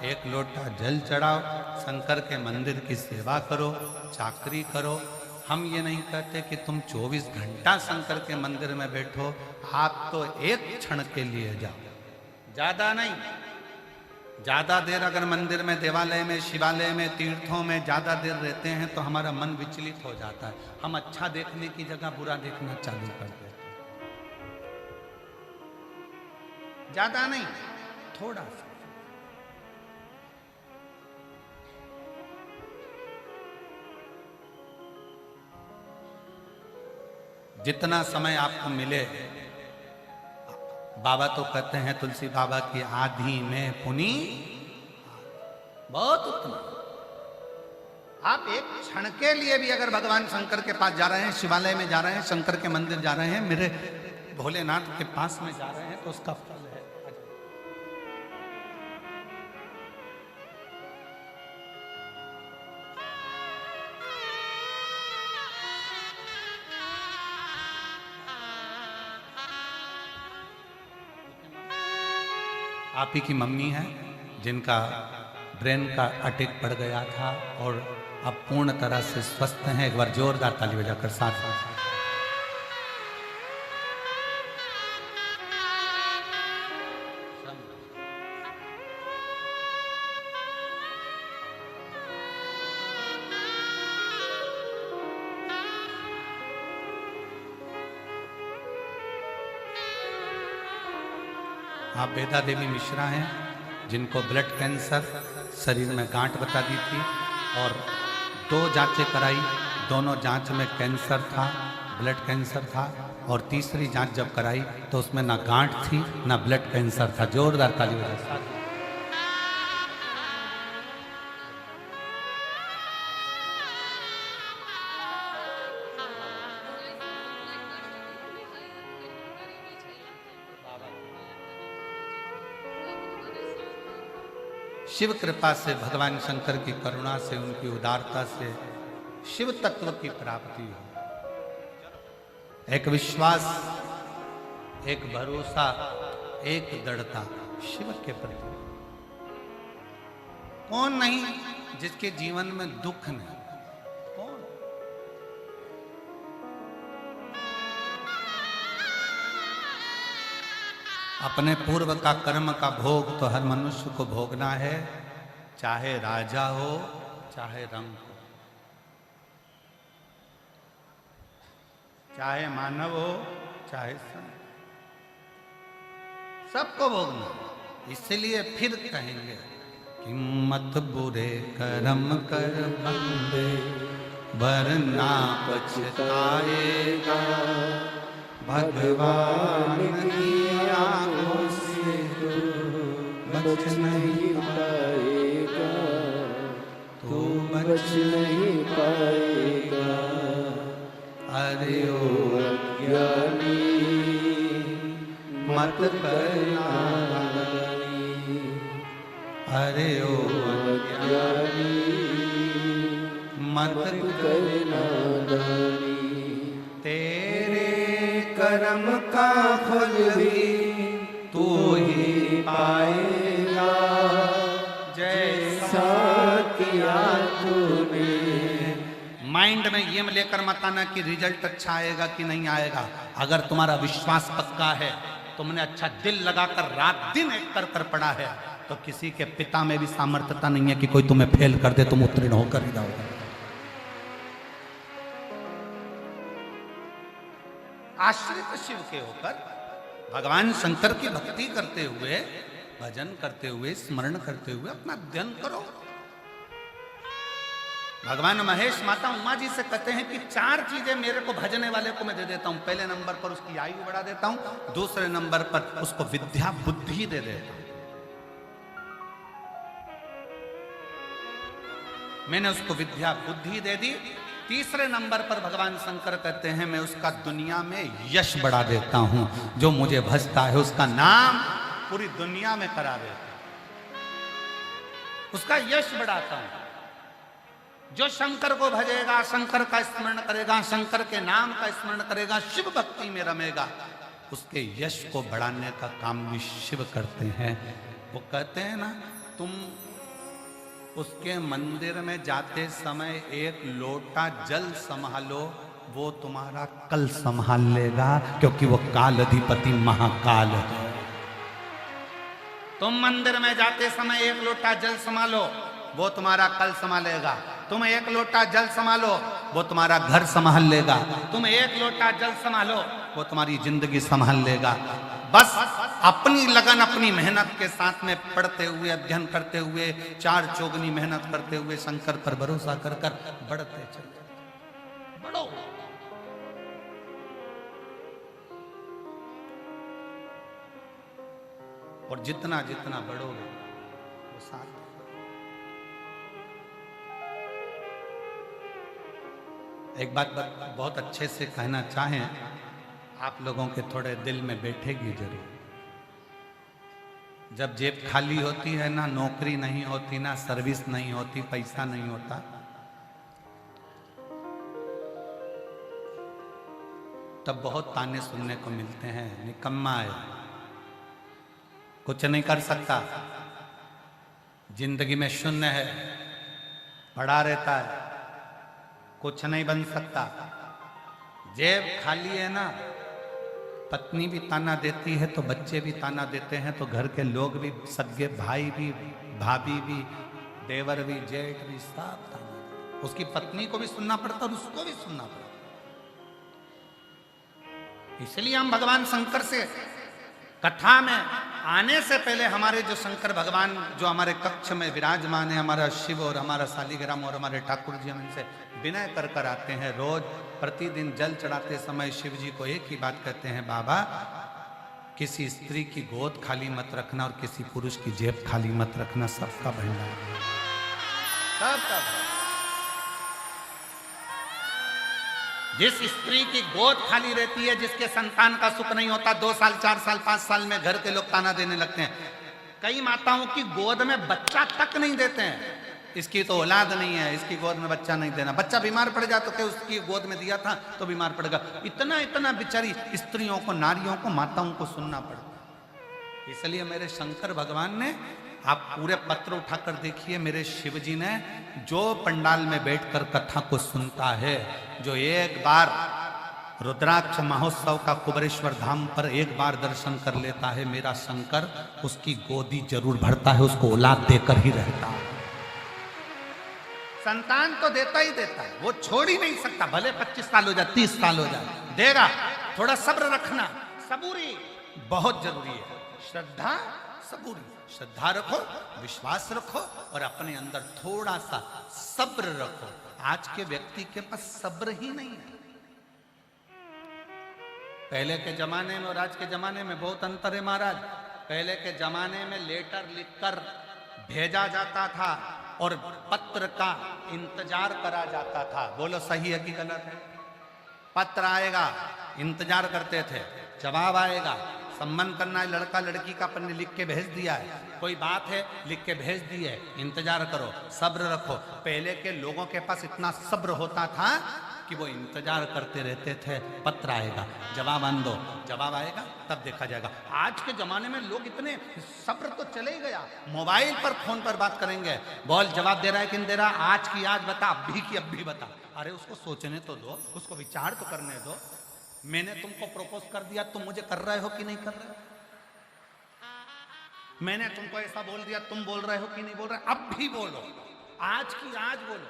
एक लोटा जल चढ़ाओ, शंकर के मंदिर की सेवा करो, चाकरी करो। हम ये नहीं कहते कि तुम 24 घंटा शंकर के मंदिर में बैठो, आप तो एक क्षण के लिए जाओ, ज्यादा नहीं। ज्यादा देर अगर मंदिर में, देवालय में, शिवालय में, तीर्थों में ज्यादा देर रहते हैं तो हमारा मन विचलित हो जाता है। हम अच्छा देखने की जगह बुरा देखना चालू कर देते हैं। ज्यादा नहीं, थोड़ा सा। जितना समय आपको मिले, बाबा तो कहते हैं तुलसी बाबा की आधी में पुनी बहुत उतना। आप एक क्षण के लिए भी अगर भगवान शंकर के पास जा रहे हैं, शिवालय में जा रहे हैं, शंकर के मंदिर जा रहे हैं, मेरे भोलेनाथ के पास में जा रहे हैं, तो उसका फल है। आप ही की मम्मी है जिनका ब्रेन का अटैक पड़ गया था और अब पूर्ण तरह से स्वस्थ हैं। एक बार जोरदार ताली बजाकर साथ। आप वेदा देवी मिश्रा हैं, जिनको ब्लड कैंसर, शरीर में गांठ बता दी थी और 2 जांचें कराई, दोनों जांच में कैंसर था, ब्लड कैंसर था। और तीसरी जांच जब कराई तो उसमें ना गांठ थी ना ब्लड कैंसर था। जोरदार ताली बजाइए। शिव कृपा से, भगवान शंकर की करुणा से, उनकी उदारता से शिव तत्व की प्राप्ति हो। एक विश्वास, एक भरोसा, एक दृढ़ता शिव के प्रति। कौन नहीं जिसके जीवन में दुख नहीं? कौन? अपने पूर्व का कर्म का भोग तो हर मनुष्य को भोगना है, चाहे राजा हो चाहे रंग हो, चाहे मानव हो चाहे संत, सबको भोगना। इसलिए फिर कहेंगे कि मत बुरे कर्म कर बंदे, वरना पछताएगा, भगवान की आंखों से बच नहीं पाएगा, तू बच नहीं पाएगा। अरे ओ अज्ञानी मत करना नादानी, अरे ओ अज्ञानी मत करना नादानी। तेरे कर्म का फल भी तू ही पाएगा, जैसा किया तूने। माइंड में ये लेकर मत आना कि रिजल्ट अच्छा आएगा कि नहीं आएगा। अगर तुम्हारा विश्वास पक्का है, तुमने अच्छा दिल लगाकर रात दिन एक कर पड़ा है, तो किसी के पिता में भी सामर्थ्यता नहीं है कि कोई तुम्हें फेल कर दे, तुम उत्तीर्ण होकर ही जाओगे। आश्रित शिव के होकर भगवान शंकर की भक्ति करते हुए, भजन करते हुए, स्मरण करते हुए अपना ध्यान करो। भगवान महेश माता उमा जी से कहते हैं कि 4 चीजें मेरे को भजने वाले को मैं दे देता हूं। पहले नंबर पर उसकी आयु बढ़ा देता हूं, दूसरे नंबर पर उसको विद्या बुद्धि दे देता हूं। मैंने उसको विद्या बुद्धि दे दी। तीसरे नंबर पर भगवान शंकर कहते हैं मैं उसका दुनिया में यश बढ़ा देता हूं। जो मुझे भजता है उसका नाम पूरी दुनिया में करा देता हूं, उसका यश बढ़ाता हूं। जो शंकर को भजेगा, शंकर का स्मरण करेगा, शंकर के नाम का स्मरण करेगा, शिव भक्ति में रमेगा, उसके यश को बढ़ाने का काम भी शिव करते हैं। वो कहते हैं ना, तुम उसके मंदिर में जाते समय एक लोटा जल संभालो, वो तुम्हारा कल संभाल लेगा, क्योंकि वो काल अधिपति महाकाल है। तुम मंदिर में जाते समय एक लोटा जल संभालो, वो तुम्हारा कल संभालेगा। तुम एक लोटा जल संभालो, वो तुम्हारा घर संभाल लेगा। तुम एक लोटा जल संभालो, वो तुम्हारी जिंदगी संभाल लेगा। बस अपनी लगन, अपनी मेहनत के साथ में पढ़ते हुए, अध्ययन करते हुए, 4 चौगुनी मेहनत करते हुए, शंकर पर भरोसा कर कर बढ़ते चलो, बढ़ो। और जितना जितना बढ़ोगे वो साथ। एक बात बहुत अच्छे से कहना चाहें, आप लोगों के थोड़े दिल में बैठेगी जरूर। जब जेब खाली होती है ना, नौकरी नहीं होती, ना सर्विस नहीं होती, पैसा नहीं होता, तब बहुत ताने सुनने को मिलते हैं, निकम्मा है, कुछ नहीं कर सकता, जिंदगी में शून्य है, पड़ा रहता है, कुछ नहीं बन सकता। जेब खाली है ना, पत्नी भी ताना देती है तो बच्चे भी ताना देते हैं, तो घर के लोग भी, सगे भाई भी, भाभी भी, देवर भी, जेठ भी, सब ताना। उसकी पत्नी को भी सुनना पड़ता और उसको भी सुनना पड़ता। इसलिए हम भगवान शंकर से कथा में आने से पहले हमारे जो शंकर भगवान जो हमारे कक्ष में विराजमान है, हमारा शिव और हमारा शालिग्राम और हमारे ठाकुर जी, हम इनसे विनय कर कर आते हैं। रोज प्रतिदिन जल चढ़ाते समय शिव जी को एक ही बात कहते हैं, बाबा किसी स्त्री की गोद खाली मत रखना और किसी पुरुष की जेब खाली मत रखना, सबका भंडार सबका। जिस स्त्री की गोद खाली रहती है, जिसके संतान का सुख नहीं होता, 2 साल 4 साल 5 साल में घर के लोग ताना देने लगते हैं। कई माताओं की गोद में बच्चा तक नहीं देते हैं, इसकी तो औलाद नहीं है, इसकी गोद में बच्चा नहीं देना। बच्चा बीमार पड़ जाए तो क्या उसकी गोद में दिया था तो बीमार पड़ेगा। इतना इतना बेचारी स्त्रियों को, नारियों को, माताओं को सुनना पड़ता। इसलिए मेरे शंकर भगवान ने, आप पूरे पत्र उठाकर देखिए, मेरे शिव जी ने जो पंडाल में बैठकर कथा को सुनता है, जो एक बार रुद्राक्ष महोत्सव का कुबरेश्वर धाम पर एक बार दर्शन कर लेता है, मेरा शंकर उसकी गोदी जरूर भरता है, उसको औलाद देकर ही रहता है। संतान तो देता ही देता है, वो छोड़ ही नहीं सकता, भले 25 साल हो जाए, 30 साल हो जाए, देगा। थोड़ा सब्र रखना, सबूरी बहुत जरूरी है। श्रद्धा, सबूरी, श्रद्धा रखो, विश्वास रखो और अपने अंदर थोड़ा सा सब्र रखो। आज के व्यक्ति के पास सब्र ही नहीं है। पहले के जमाने में और आज के जमाने में बहुत अंतर है महाराज। पहले के जमाने में लेटर लिखकर भेजा जाता था और पत्र का इंतजार करा जाता था। बोलो सही है कि गलत है? पत्र आएगा, इंतजार करते थे, जवाब आएगा, संबंध करना है, लड़का लड़की का अपन ने लिख के भेज दिया है, कोई बात है लिख के भेज दी है, इंतजार करो, सब्र रखो। पहले के लोगों के पास इतना सब्र होता था कि वो इंतजार करते रहते थे, पत्र आएगा, जवाब आन दो, जवाब आएगा तब देखा जाएगा। आज के जमाने में लोग इतने, सब्र तो चले ही गया। मोबाइल पर फोन पर बात करेंगे, बोल जवाब दे रहा है कि नहीं दे रहा, आज की आज बता, अभी की अभी बता। अरे उसको सोचने तो दो, उसको विचार तो करने दो। मैंने तुमको प्रपोज कर दिया, तुम मुझे कर रहे हो कि नहीं कर रहे? मैंने तुमको ऐसा बोल दिया, तुम बोल रहे हो कि नहीं बोल रहे? अब भी बोलो, आज की आज बोलो,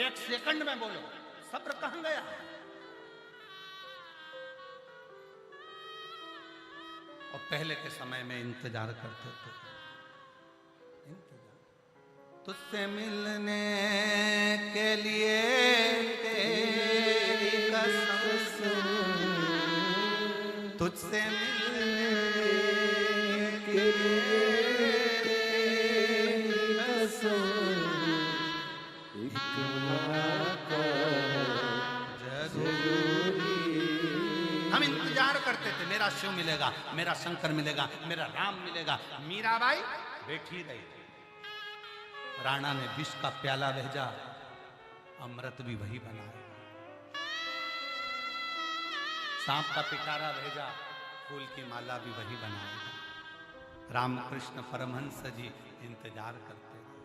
1 सेकंड में बोलो। सब्र कहां गया? और पहले के समय में इंतजार करते थे, तुझसे मिलने के लिए तेरी कसम, तुझसे मिलने के लिए तेरी कसम, हम इंतजार करते थे, मेरा शिव मिलेगा, मेरा शंकर मिलेगा, मेरा राम मिलेगा। मीराबाई बैठी रही, राणा ने विष का प्याला भेजा, अमृत भी वही बनाया। सांप का पिटारा भेजा, फूल की माला भी वही बनाएगा। रामकृष्ण परमहंस जी इंतजार करते थे।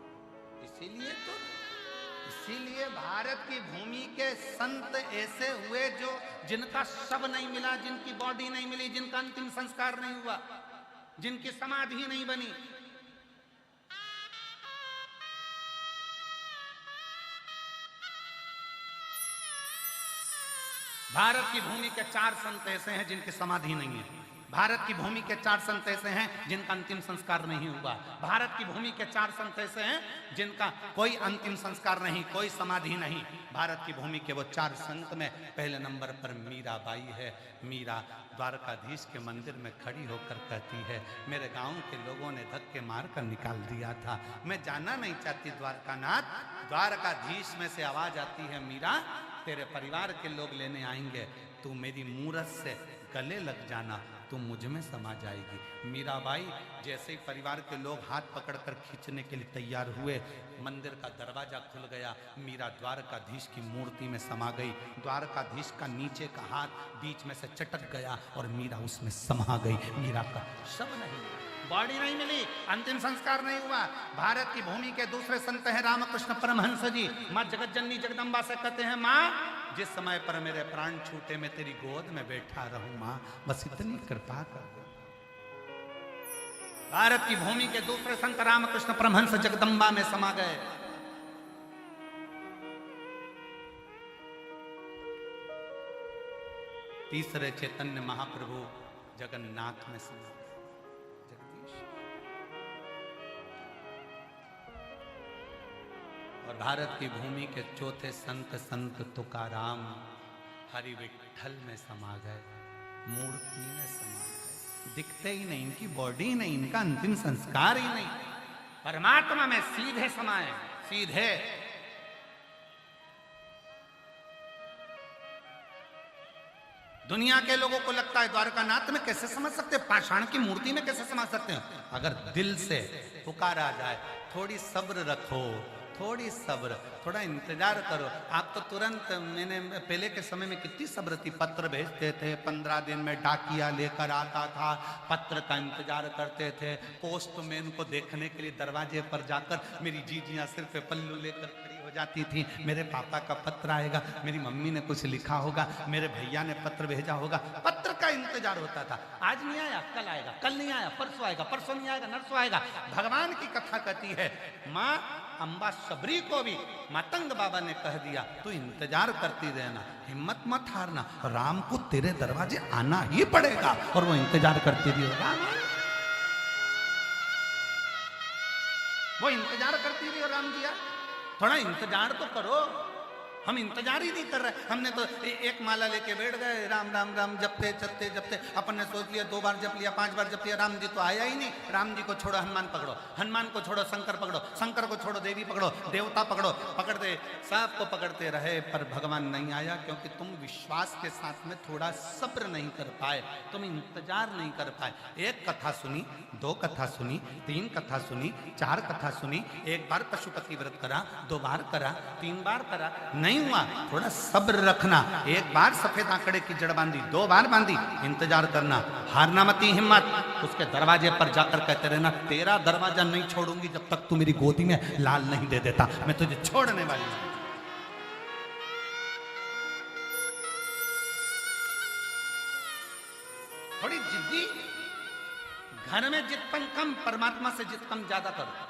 इसीलिए भारत की भूमि के संत ऐसे हुए जो, जिनका शव नहीं मिला, जिनकी बॉडी नहीं मिली, जिनका अंतिम संस्कार नहीं हुआ, जिनकी समाधि नहीं बनी। भारत की भूमि के 4 संत ऐसे हैं जिनकी समाधि नहीं है। भारत की भूमि के 4 संत ऐसे हैं जिनका अंतिम संस्कार नहीं हुआ। भारत की भूमि के 4 संत ऐसे हैं जिनका कोई अंतिम संस्कार नहीं, कोई समाधि नहीं। भारत की भूमि के वो 4 संत में पहले नंबर पर मीराबाई है। मीरा द्वारकाधीश के मंदिर में खड़ी होकर कहती है, मेरे गांव के लोगों ने धक्के मार कर निकाल दिया था, मैं जाना नहीं चाहती द्वारकानाथ। द्वारकाधीश में से आवाज आती है, मीरा तेरे परिवार के लोग लेने आएंगे, तू मेरी मूरत से गले लग जाना, तू मुझ में समा जाएगी। मीराबाई जैसे ही परिवार के लोग हाथ पकड़कर खींचने के लिए तैयार हुए, मंदिर का दरवाजा खुल गया, मीरा द्वारकाधीश की मूर्ति में समा गई। द्वारकाधीश का नीचे का हाथ बीच में से चटक गया और मीरा उसमें समा गई। मीरा का शव नहीं, बॉडी नहीं मिली, अंतिम संस्कार नहीं हुआ। भारत की भूमि के दूसरे संत हैं रामकृष्ण परमहंस जी। माँ जगत जननी जगदम्बा से कहते हैं, माँ जिस समय पर मेरे प्राण छूटे मैं तेरी गोद में बैठा रहूं, माँ बस इतनी कृपा कर दो। भारत की भूमि के दूसरे संत रामकृष्ण परमहंस जगदम्बा में समा गए। तीसरे चैतन्य महाप्रभु जगन्नाथ में समा गए। और भारत की भूमि के चौथे संत संत तुकाराम हरि विठल में समा गए, मूर्ति में समा गए, दिखते ही नहीं, इनकी बॉडी ही नहीं, इनका अंतिम संस्कार ही नहीं, परमात्मा में सीधे समाये, सीधे। दुनिया के लोगों को लगता है द्वारकानाथ में कैसे समझ सकते हैं, पाषाण की मूर्ति में कैसे समझ सकते हैं। अगर दिल से पुकारा जाए, थोड़ी सब्र रखो, थोड़ी सब्र, थोड़ा इंतजार करो। आप तो तुरंत, मैंने पहले के समय में कितनी सब्र थी, पत्र भेजते थे, 15 दिन में डाकिया लेकर आता था, पत्र का इंतजार करते थे, पोस्टमैन को देखने के लिए दरवाजे पर जाकर मेरी जीजियां सिर पे पल्लू लेकर खड़ी हो जाती थी, मेरे पापा का पत्र आएगा, मेरी मम्मी ने कुछ लिखा होगा, मेरे भैया ने पत्र भेजा होगा, पत्र का इंतजार होता था। आज नहीं आया, कल आएगा, कल नहीं आया, परसों आएगा, परसों नहीं आएगा, नरसों आएगा। भगवान की कथा कहती है, माँ अम्बा शबरी को भी मातंग बाबा ने कह दिया, तू इंतजार करती रहना, हिम्मत मत हारना, राम को तेरे दरवाजे आना ही पड़ेगा। और वो इंतजार करती रही, राम वो इंतजार करती रही, राम जी थोड़ा इंतजार तो करो। हम इंतजार ही नहीं कर रहे, हमने तो एक माला लेके बैठ गए, राम राम राम जपते जपते जपते, अपन ने सोच लिया 2 बार जप लिया, 5 बार जप लिया, राम जी तो आया ही नहीं। राम जी को छोड़ो, हनुमान पकड़ो, हनुमान को छोड़ो, शंकर पकड़ो, शंकर को छोड़ो, देवी पकड़ो, देवता पकड़ो, पकड़ते सबको पकड़ते रहे, पर भगवान नहीं आया, क्योंकि तुम विश्वास के साथ में थोड़ा सब्र नहीं कर पाए, तुम इंतजार नहीं कर पाए। एक कथा सुनी, 2 कथा सुनी, 3 कथा सुनी, 4 कथा सुनी, 1 बार पशुपति व्रत करा, 2 बार करा, 3 बार करा, नहीं हुआ, थोड़ा सब्र रखना। 1 बार सफेद आंकड़े की जड़ बांधी, 2 बार बांधी, इंतजार करना, हारना मती हिम्मत। उसके दरवाजे पर जाकर कहते रहना, तेरा दरवाजा नहीं छोड़ूंगी जब तक तू मेरी गोदी में लाल नहीं दे देता, मैं तुझे छोड़ने वाली हूं। थोड़ी जिद्दी, घर में जितपन कम, परमात्मा से जितपन ज्यादा करो।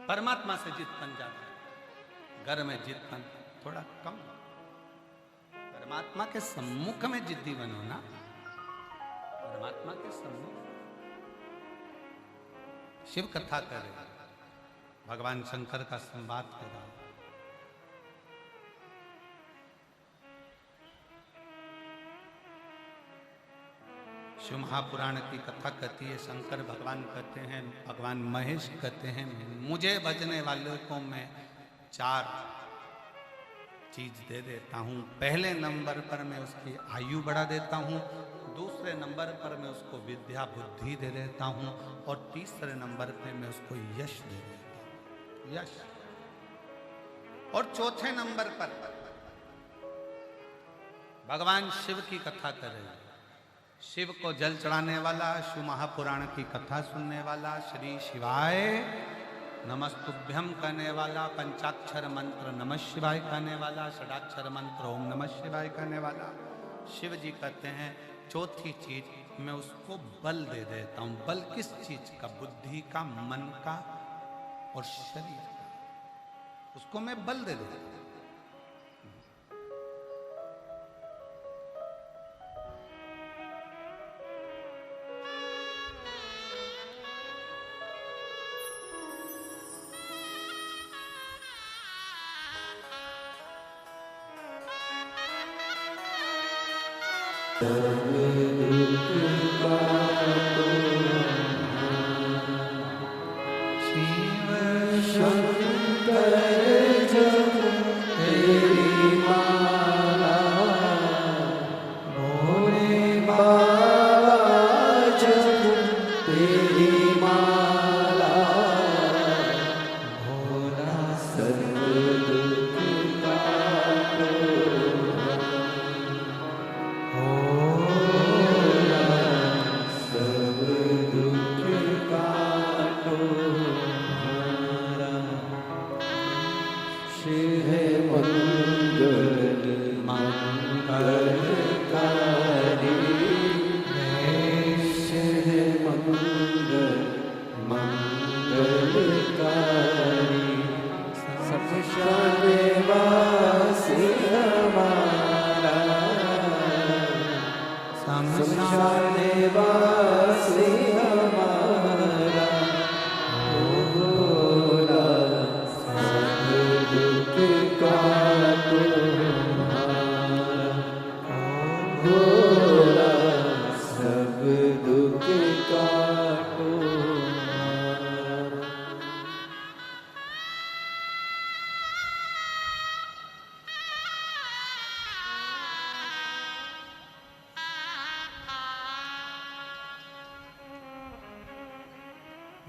परमात्मा से जितपन ज्यादा, घर में जितपन थोड़ा कम। परमात्मा के सम्मुख में जिद्दी बनो ना, परमात्मा के सम्मुख। शिव कथा करे, भगवान शंकर का संवाद करा, शिव महापुराण की कथा कहती है, शंकर भगवान कहते हैं, भगवान महेश कहते हैं, मुझे भजने वालों को मैं 4 चीज दे देता हूँ। पहले नंबर पर मैं उसकी आयु बढ़ा देता हूँ, दूसरे नंबर पर मैं उसको विद्या बुद्धि दे देता हूँ, और तीसरे नंबर पे मैं उसको यश दे देता हूँ, यश। और चौथे नंबर पर भगवान शिव की कथा करें, शिव को जल चढ़ाने वाला, शिव महापुराण की कथा सुनने वाला, श्री शिवाय नमस्तुभ्यम कहने वाला, पंचाक्षर मंत्र नमः शिवाय कहने वाला, षडाक्षर मंत्र ओम नमः शिवाय कहने वाला। शिव जी कहते हैं, चौथी चीज मैं उसको बल दे देता हूं। बल किस चीज का? बुद्धि का, मन का और शरीर का, उसको मैं बल दे देता हूं। सर्व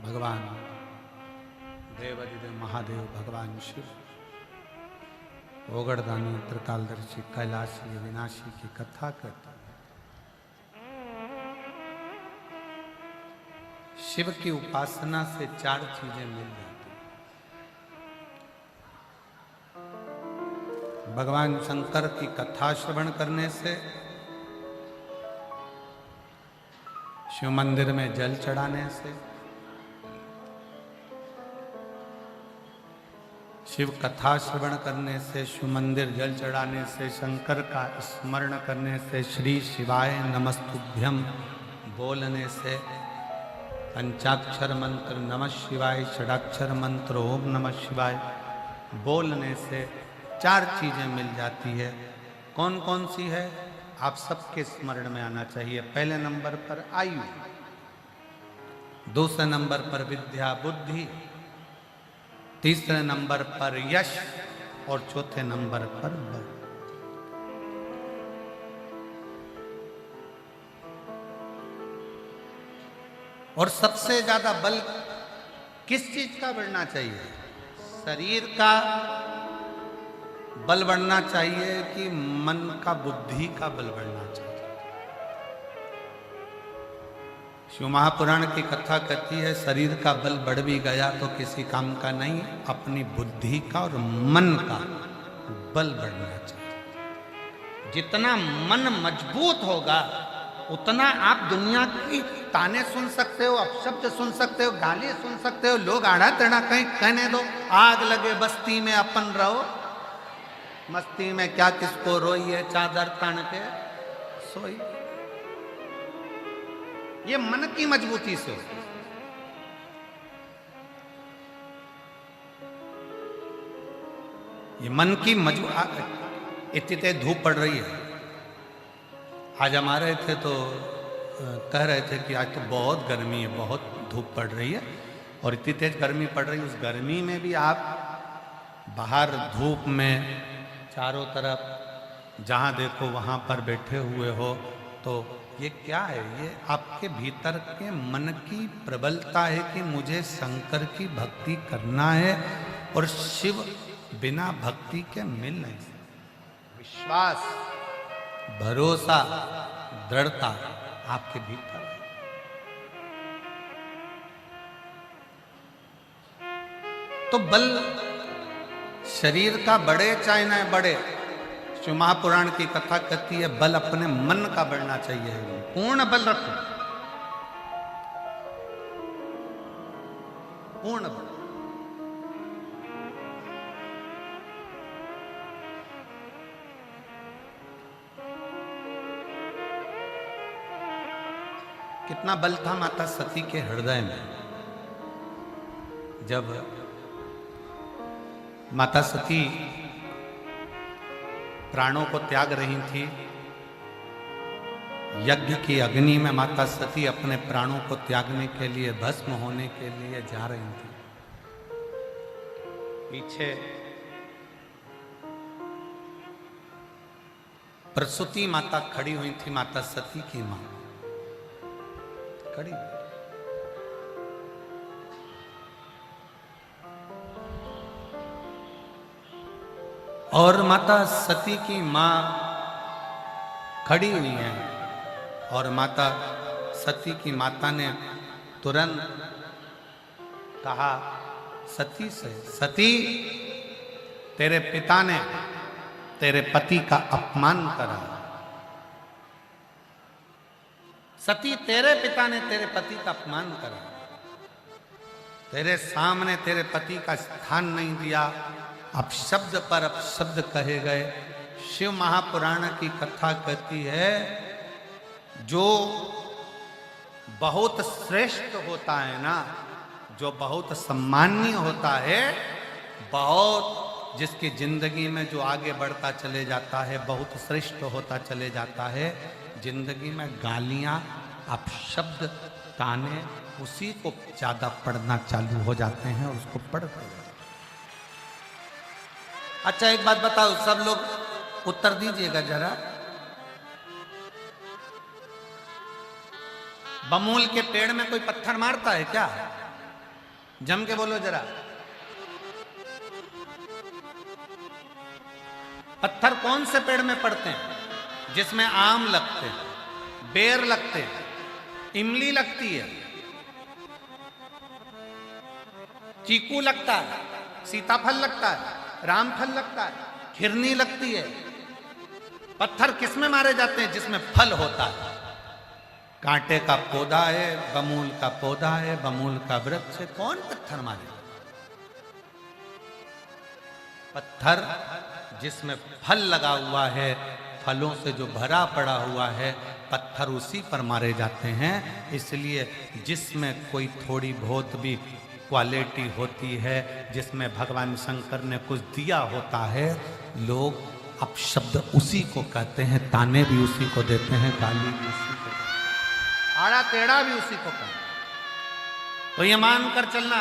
भगवान देवाधिदेव महादेव भगवान शिव ओगड़दानी त्रिकालदर्शी कैलाशी विनाशी की कथा करते हैं। शिव की उपासना से 4 चीजें मिल जाती हैं। भगवान शंकर की कथा श्रवण करने से, शिव मंदिर में जल चढ़ाने से, शिव कथा श्रवण करने से, शिव मंदिर जल चढ़ाने से, शंकर का स्मरण करने से, श्री शिवाय नमस्तुभ्यं बोलने से, पंचाक्षर मंत्र नमः शिवाय, षडाक्षर मंत्र ओम नमः शिवाय बोलने से 4 चीजें मिल जाती है। कौन कौन सी है आप सबके स्मरण में आना चाहिए। पहले नंबर पर आयु, दूसरे नंबर पर विद्या बुद्धि, तीसरे नंबर पर यश और चौथे नंबर पर बल। और सबसे ज्यादा बल किस चीज का बढ़ना चाहिए? शरीर का बल बढ़ना चाहिए कि मन का, बुद्धि का बल बढ़ना चाहिए? शिव महापुराण की कथा कहती है शरीर का बल बढ़ भी गया तो किसी काम का नहीं, अपनी बुद्धि का और मन का बल बढ़ना चाहिए। जितना मन मजबूत होगा उतना आप दुनिया की ताने सुन सकते हो, अपशब्द सुन सकते हो, गाली सुन सकते हो, लोग आड़ा टेढ़ा कहीं कहने दो, आग लगे बस्ती में अपन रहो, मस्ती में क्या किसको रोई है, चादर तान के सोई। ये मन की मजबूती से होती है। ये मन की मजबूती। इतनी धूप पड़ रही है, आज हम आ रहे थे तो कह रहे थे कि आज तो बहुत गर्मी है, बहुत धूप पड़ रही है। और इतनी तेज गर्मी पड़ रही है, उस गर्मी में भी आप बाहर धूप में चारों तरफ जहाँ देखो वहाँ पर बैठे हुए हो, तो ये क्या है? ये आपके भीतर के मन की प्रबलता है कि मुझे शंकर की भक्ति करना है और शिव बिना भक्ति के मिल नहीं सकता। विश्वास, भरोसा, दृढ़ता आपके भीतर है। तो बल शरीर का बढ़े चाहे ना बढ़े, शिव महापुराण की कथा कहती है बल अपने मन का बढ़ना चाहिए। पूर्ण बल रखो, पूर्ण बल। कितना बल था माता सती के हृदय में। जब माता सती प्राणों को त्याग रही थी, यज्ञ की अग्नि में माता सती अपने प्राणों को त्यागने के लिए, भस्म होने के लिए जा रही थी। पीछे प्रसूति माता खड़ी हुई थी, माता सती की मां खड़ी। और माता सती की मां खड़ी हुई हैं और माता सती की माता ने तुरंत कहा सती से, सती तेरे पिता ने तेरे पति का अपमान करा। सती तेरे पिता ने तेरे पति का अपमान करा, तेरे सामने तेरे पति का स्थान नहीं दिया, अपशब्द पर अपशब्द कहे गए। शिव महापुराण की कथा कहती है जो बहुत श्रेष्ठ होता है ना, जो बहुत सम्मानीय होता है, बहुत जिसकी जिंदगी में जो आगे बढ़ता चले जाता है, बहुत श्रेष्ठ होता चले जाता है, जिंदगी में गालियां, अपशब्द, ताने उसी को ज्यादा पढ़ना चालू हो जाते हैं और उसको पढ़ते हैं। अच्छा एक बात बताओ, सब लोग उत्तर दीजिएगा जरा। बमूल के पेड़ में कोई पत्थर मारता है क्या? जम के बोलो जरा। पत्थर कौन से पेड़ में पड़ते हैं? जिसमें आम लगते हैं, बेर लगते हैं, इमली लगती है, चीकू लगता है, सीताफल लगता है, रामफल लगता है, खिरनी लगती है। पत्थर किसमें मारे जाते हैं? जिसमें फल होता है। कांटे का पौधा है, बमूल का पौधा है, बमूल का वृक्ष है, कौन पत्थर मारे? पत्थर जिसमें फल लगा हुआ है, फलों से जो भरा पड़ा हुआ है, पत्थर उसी पर मारे जाते हैं। इसलिए जिसमें कोई थोड़ी बहुत भी क्वालिटी होती है, जिसमें भगवान शंकर ने कुछ दिया होता है, लोग अपशब्द उसी को कहते हैं, ताने भी उसी को देते हैं, गाली भी उसी को, आड़ा टेढ़ा भी उसी को कहते हैं। तो ये मानकर चलना,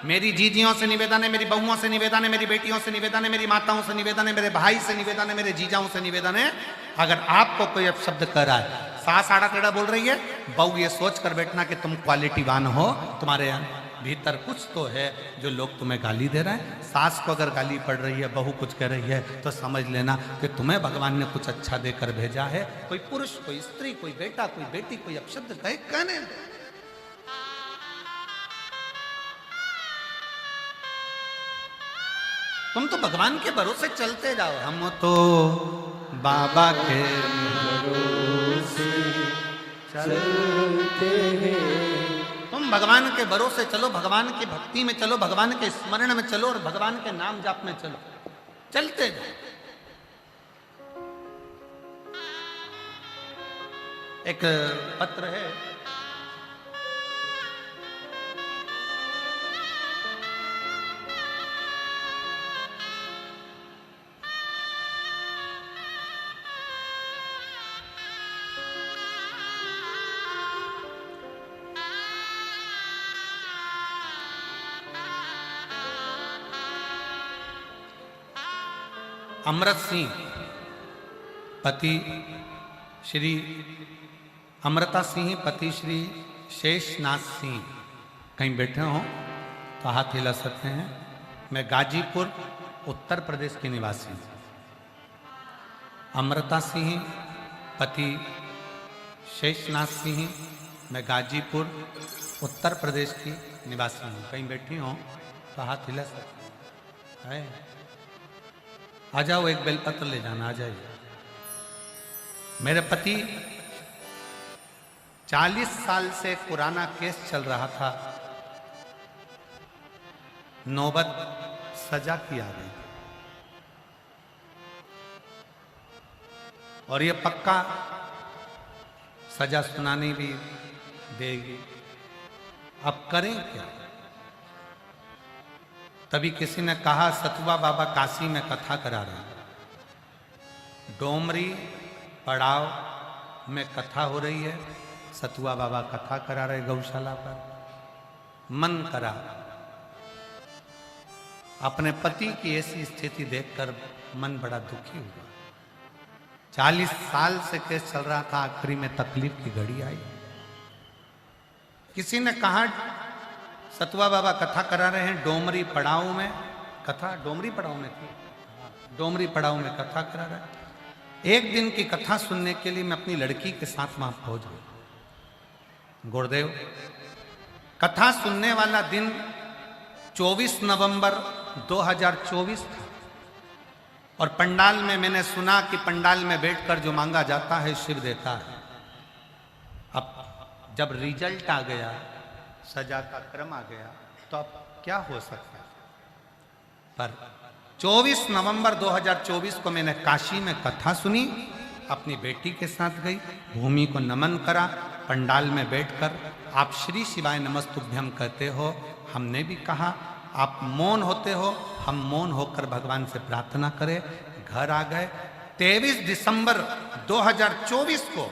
मेरी जीजियों से निवेदन है, मेरी बहुओं से निवेदन है, मेरी बेटियों से निवेदन है, मेरी माताओं से निवेदन है, मेरे भाई से निवेदन है, मेरे जीजाओं से निवेदन है, अगर आपको कोई अपशब्द कह रहा है, सास आड़ा टेढ़ा बोल रही है, बहू ये सोच कर बैठना कि तुम क्वालिटीवान हो, तुम्हारे भीतर कुछ तो है जो लोग तुम्हें गाली दे रहे हैं। सास को अगर गाली पड़ रही है, बहू कुछ कह रही है, तो समझ लेना कि तुम्हें भगवान ने कुछ अच्छा देकर भेजा है। कोई पुरुष, कोई स्त्री, कोई बेटा, कोई बेटी, कोई अपशब्द कहे, कहने दो। तुम तो भगवान के भरोसे चलते जाओ। हम तो बाबा के भरोसे चलते हैं। तुम भगवान के भरोसे चलो, भगवान की भक्ति में चलो, भगवान के स्मरण में चलो और भगवान के नाम जाप में चलो, चलते जाओ। एक पत्र है, अमृत सिंह पति श्री अमृता सिंह पति श्री शेषनाथ सिंह कहीं बैठे हो तो हाथ हिला सकते हैं। मैं गाजीपुर उत्तर प्रदेश की निवासी हूँ। अमृता सिंह पति शेषनाथ सिंह, मैं गाजीपुर उत्तर प्रदेश की निवासी हूँ। कहीं बैठी हो तो हाथ हिला सकते हैं। आ जाओ, एक बेलपत्र ले जाना, आ जाइए। मेरे पति 40 साल से पुराना केस चल रहा था, नौबत सजा की आ गई और ये पक्का सजा सुनानी भी देगी। अब करें क्या? तभी किसी ने कहा, सतुआ बाबा काशी में कथा करा रहे हैं, डोमरी पड़ाव में कथा हो रही है, सतुआ बाबा कथा करा रहे गौशाला पर। मन करा, अपने पति की ऐसी स्थिति देखकर मन बड़ा दुखी हुआ। 40 साल से केस चल रहा था, आखिरी में तकलीफ की घड़ी आई। किसी ने कहा, सतुआ बाबा कथा करा रहे हैं डोमरी पड़ाव में कथा, डोमरी पड़ाव में थी, डोमरी पड़ाव में कथा करा रहे हैं। एक दिन की कथा सुनने के लिए मैं अपनी लड़की के साथ वहां पहुंच गया। गुरुदेव, कथा सुनने वाला दिन 24 नवंबर 2024 था और पंडाल में मैंने सुना कि पंडाल में बैठकर जो मांगा जाता है शिव देता है। अब जब रिजल्ट आ गया, सजा का क्रम आ गया, तो अब क्या हो सकता है? पर 24 नवंबर 2024 को मैंने काशी में कथा सुनी, अपनी बेटी के साथ गई, भूमि को नमन करा, पंडाल में बैठकर आप श्री शिवाय नमस्तुभ्यम कहते हो, हमने भी कहा, आप मौन होते हो, हम मौन होकर भगवान से प्रार्थना करें। घर आ गए। 23 दिसंबर 2024 को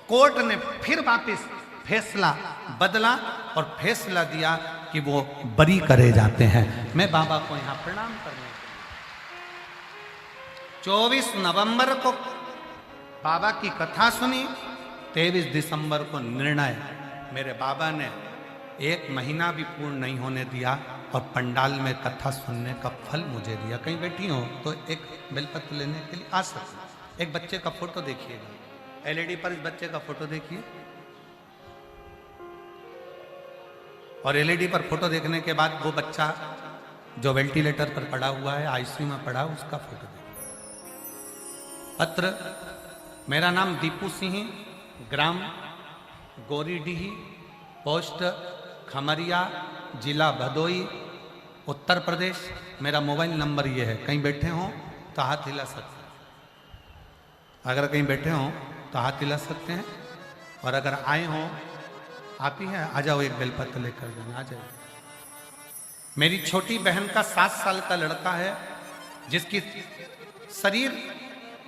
कोर्ट ने फिर वापस फैसला बदला और फैसला दिया कि वो बरी करे जाते हैं। मैं बाबा को यहां प्रणाम करने 24 नवंबर को बाबा की कथा सुनी, 23 दिसंबर को निर्णय। मेरे बाबा ने 1 महीना भी पूर्ण नहीं होने दिया, और पंडाल में कथा सुनने का फल मुझे दिया। कहीं बैठी हो तो एक बेलपत्र लेने के लिए आ सकते। एक बच्चे का फोटो देखिएगा, एलईडी पर इस बच्चे का फोटो देखिए, और एलईडी पर फोटो देखने के बाद वो बच्चा जो वेंटिलेटर पर पड़ा हुआ है, आईसीयू में पड़ा, उसका फोटो देखिए। पत्र, मेरा नाम दीपू सिंह, ग्राम गोरीडीही, पोस्ट खमरिया, जिला भदोई, उत्तर प्रदेश। मेरा मोबाइल नंबर ये है। कहीं बैठे हों तो हाथ हिला सकते हैं। अगर कहीं बैठे हों तो हाथ हिला सकते हैं, और अगर आए हों, आप ही हैं, आ जाओ, एक बेलपत्र लेकर जाना, आ जाओ। मेरी छोटी बहन का 7 साल का लड़का है, जिसकी शरीर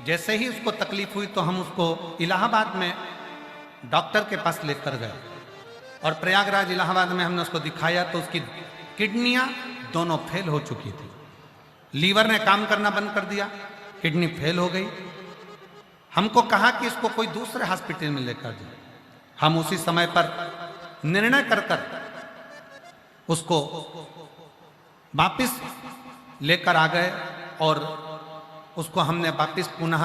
जैसे ही उसको तकलीफ हुई तो हम उसको इलाहाबाद में डॉक्टर के पास लेकर गए, और प्रयागराज इलाहाबाद में हमने उसको दिखाया तो उसकी किडनियां दोनों फेल हो चुकी थी। लीवर ने काम करना बंद कर दिया, किडनी फेल हो गई। हमको कहा कि इसको कोई दूसरे हॉस्पिटल में लेकर जाए। हम उसी समय पर निर्णय कर उसको वापिस लेकर आ गए, और उसको हमने वापिस पुनः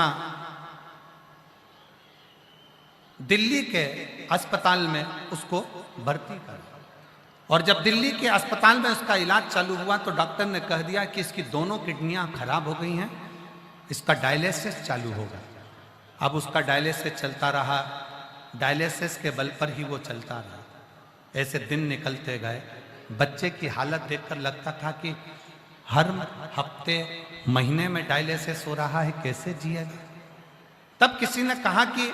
दिल्ली के अस्पताल में उसको भर्ती करा। और जब दिल्ली के अस्पताल में उसका इलाज चालू हुआ तो डॉक्टर ने कह दिया कि इसकी दोनों किडनियां खराब हो गई हैं, इसका डायलिसिस चालू होगा। अब उसका डायलिसिस चलता रहा, डायलिसिस के बल पर ही वो चलता रहा। ऐसे दिन निकलते गए। बच्चे की हालत देखकर लगता था कि हर हफ्ते महीने में डायलिसिस हो रहा है, कैसे जिएगा। तब किसी ने कहा कि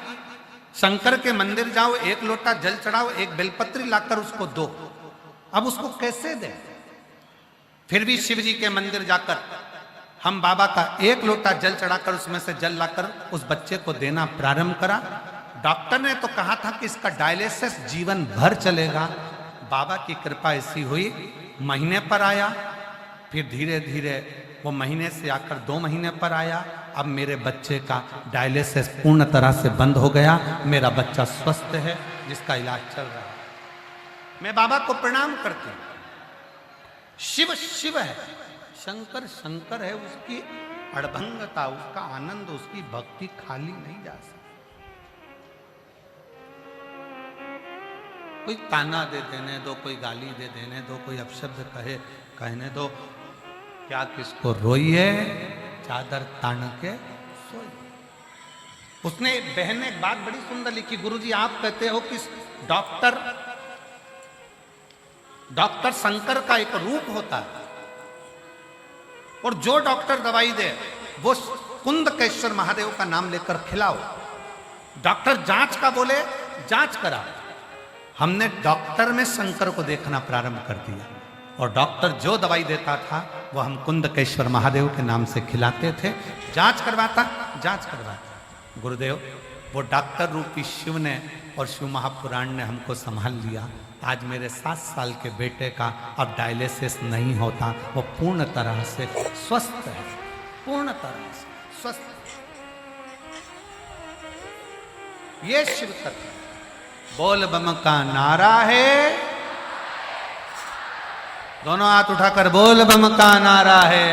शंकर के मंदिर जाओ, एक लोटा जल चढ़ाओ, एक बेलपत्री लाकर उसको दो। अब उसको कैसे दे? फिर भी शिव जी के मंदिर जाकर हम बाबा का एक लोटा जल चढ़ाकर उसमें से जल लाकर उस बच्चे को देना प्रारंभ करा। डॉक्टर ने तो कहा था कि इसका डायलिसिस जीवन भर चलेगा। बाबा की कृपा ऐसी हुई, महीने पर आया, फिर धीरे धीरे वो महीने से आकर 2 महीने पर आया। अब मेरे बच्चे का डायलिसिस पूर्ण तरह से बंद हो गया। मेरा बच्चा स्वस्थ है, जिसका इलाज चल रहा है। मैं बाबा को प्रणाम करती हूँ। शिव शिव है, शंकर शंकर है। उसकी अड़भंगता, उसका आनंद, उसकी भक्ति खाली नहीं जा सकती। कोई ताना दे देने दो, कोई गाली दे देने दो, कोई अपशब्द कहने दो, क्या किसको रोइए, चादर तान के सोइए। उसने बहन ने एक बात बड़ी सुंदर लिखी, गुरुजी आप कहते हो कि डॉक्टर शंकर का एक रूप होता है, और जो डॉक्टर दवाई दे वो कुंदकेश्वर महादेव का नाम लेकर खिलाओ। डॉक्टर जांच का बोले, जांच करा। हमने डॉक्टर में शंकर को देखना प्रारंभ कर दिया, और डॉक्टर जो दवाई देता था वो हम कुंदकेश्वर महादेव के नाम से खिलाते थे। जांच करवाता। गुरुदेव, वो डॉक्टर रूपी शिव ने और शिव महापुराण ने हमको संभाल लिया। आज मेरे 7 साल के बेटे का अब डायलिसिस नहीं होता, वो पूर्ण तरह से स्वस्थ है, पूर्ण तरह से स्वस्थ। ये शिव तत्व बोल बम का नारा है। दोनों हाथ उठाकर बोल बम का नारा है।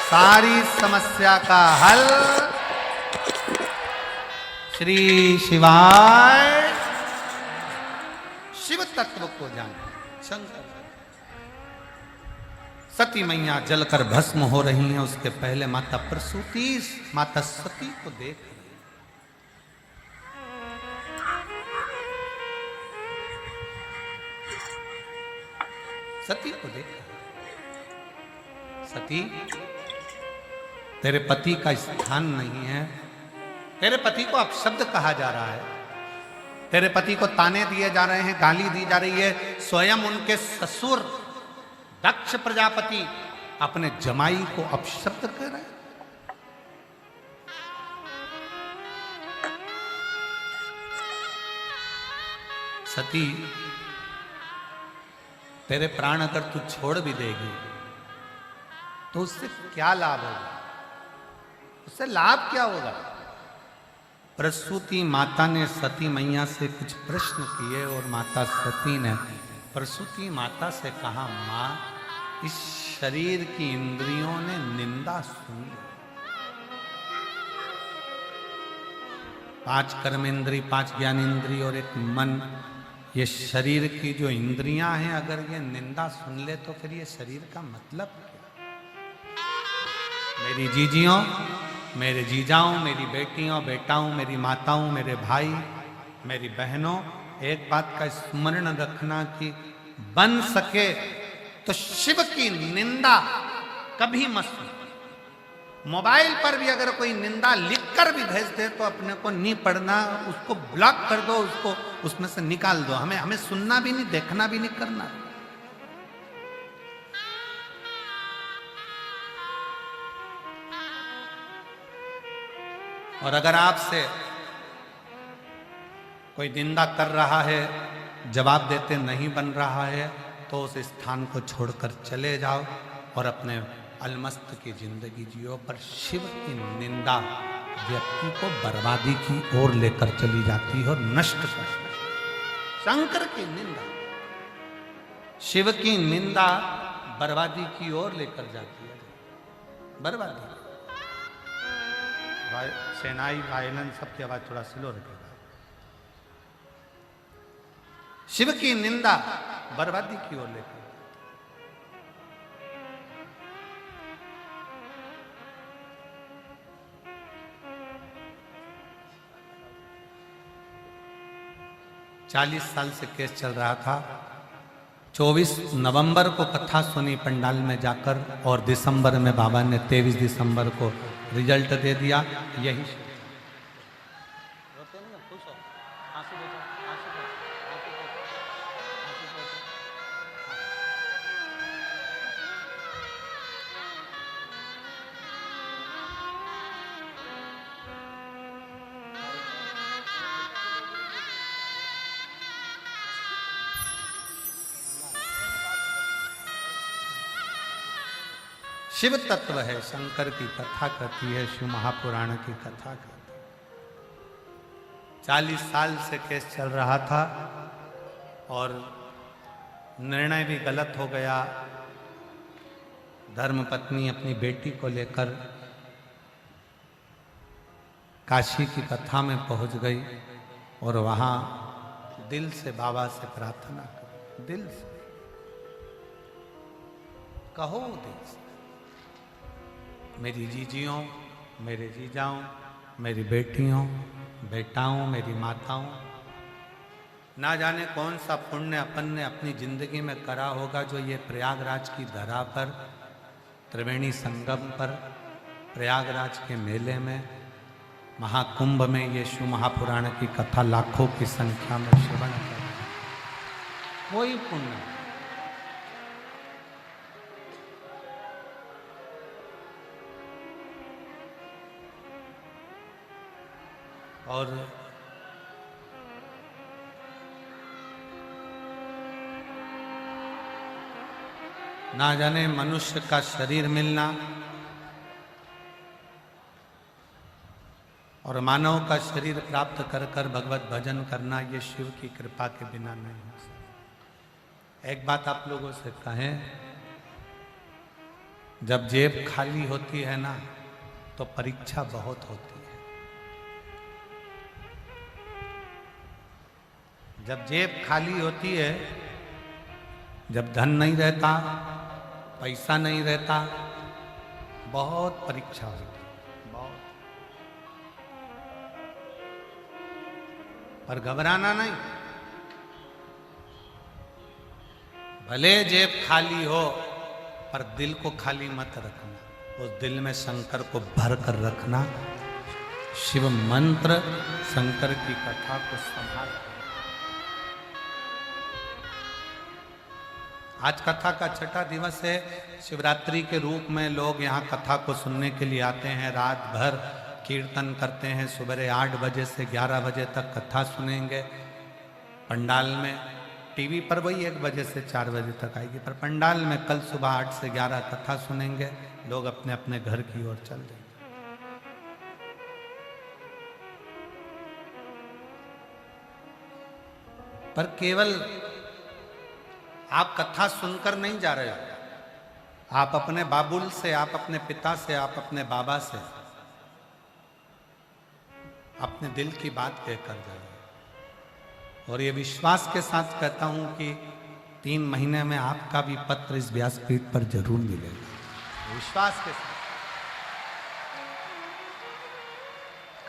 सारी समस्या का हल श्री शिवाय। शिव तत्व को जाने। शंकर सती मैया जलकर भस्म हो रही हैं, उसके पहले माता प्रसूति माता सती को देख रही। सती को देख, सती तेरे पति का स्थान नहीं है। तेरे पति को अपशब्द कहा जा रहा है, तेरे पति को ताने दिए जा रहे हैं, गाली दी जा रही है। स्वयं उनके ससुर दक्ष प्रजापति अपने जमाई को अपशब्द कर रहे हैं। सती, तेरे प्राण अगर तू छोड़ भी देगी तो उससे क्या लाभ होगा? उससे लाभ क्या होगा? प्रसूति माता ने सती मैया से कुछ प्रश्न किए और माता सती ने प्रसूति माता से कहा, माँ इस शरीर की इंद्रियों ने निंदा सुन ली। 5 कर्मेंद्री, 5 ज्ञानेंद्री और एक मन, ये शरीर की जो इंद्रियां हैं, अगर ये निंदा सुन ले तो फिर ये शरीर का मतलब क्या? मेरी जीजियों, मेरे जीजाओं, मेरी बेटियों, बेटाओं, मेरी माताओं, मेरे भाई, मेरी बहनों, एक बात का स्मरण रखना कि बन सके तो शिव की निंदा कभी मत सुनो। मोबाइल पर भी अगर कोई निंदा लिखकर भी भेज दे तो अपने को नहीं पढ़ना, उसको ब्लॉक कर दो, उसको उसमें से निकाल दो। हमें सुनना भी नहीं, देखना भी नहीं, करना। और अगर आपसे कोई निंदा कर रहा है, जवाब देते नहीं बन रहा है, तो उस स्थान को छोड़कर चले जाओ और अपने अलमस्त की जिंदगी जियो। पर शिव की निंदा व्यक्ति को बर्बादी की ओर लेकर चली जाती है और नष्ट कर। शंकर की निंदा, शिव की निंदा बर्बादी की ओर लेकर जाती है, बर्बादी। सेनाई, वायलन, सबकी आवाज थोड़ा स्लो रखेगा। शिव की निंदा बर्बादी की ओर लेकर। चालीस साल से केस चल रहा था। 24 नवंबर को कथा सुनी पंडाल में जाकर, और दिसंबर में बाबा ने 23 दिसंबर को रिजल्ट दे दिया। यही शिव तत्व है। शंकर की कथा कहती है, शिव महापुराण की कथा कहती है। 40 साल से केस चल रहा था और निर्णय भी गलत हो गया। धर्मपत्नी अपनी बेटी को लेकर काशी की कथा में पहुंच गई और वहां दिल से बाबा से प्रार्थना करो, दिल से कहो, दिल से, मेरी जीजियों, मेरे जीजाओं, मेरी बेटियों, बेटाओं, मेरी माताओं, ना जाने कौन सा पुण्य अपन ने अपनी जिंदगी में करा होगा, जो ये प्रयागराज की धरा पर, त्रिवेणी संगम पर, प्रयागराज के मेले में, महाकुंभ में ये शिव महापुराण की कथा लाखों की संख्या में श्रवण कर, वही पुण्य। और ना जाने मनुष्य का शरीर मिलना और मानव का शरीर प्राप्त कर कर भगवत भजन करना, ये शिव की कृपा के बिना नहीं हो सकता। एक बात आप लोगों से कहें, जब जेब खाली होती है ना, तो परीक्षा बहुत होती है। जब जेब खाली होती है, जब धन नहीं रहता, पैसा नहीं रहता, बहुत परीक्षा होती है, बहुत। पर घबराना नहीं। भले जेब खाली हो, पर दिल को खाली मत रखना। उस दिल में शंकर को भर कर रखना। शिव मंत्र, शंकर की कथा को संभाल। आज कथा का छठा दिवस है। शिवरात्रि के रूप में लोग यहाँ कथा को सुनने के लिए आते हैं। रात भर कीर्तन करते हैं। सुबह 8 बजे से 11 बजे तक कथा सुनेंगे पंडाल में। टीवी पर वही 1 बजे से 4 बजे तक आएगी, पर पंडाल में कल सुबह 8 से 11 कथा सुनेंगे। लोग अपने अपने घर की ओर चल जाएंगे। पर केवल आप कथा सुनकर नहीं जा रहे हो, आप अपने बाबुल से, आप अपने पिता से, आप अपने बाबा से अपने दिल की बात कहकर जा रहे हो। और ये विश्वास के साथ कहता हूं कि 3 महीने में आपका भी पत्र इस व्यासपीठ पर जरूर मिलेगा, विश्वास के साथ।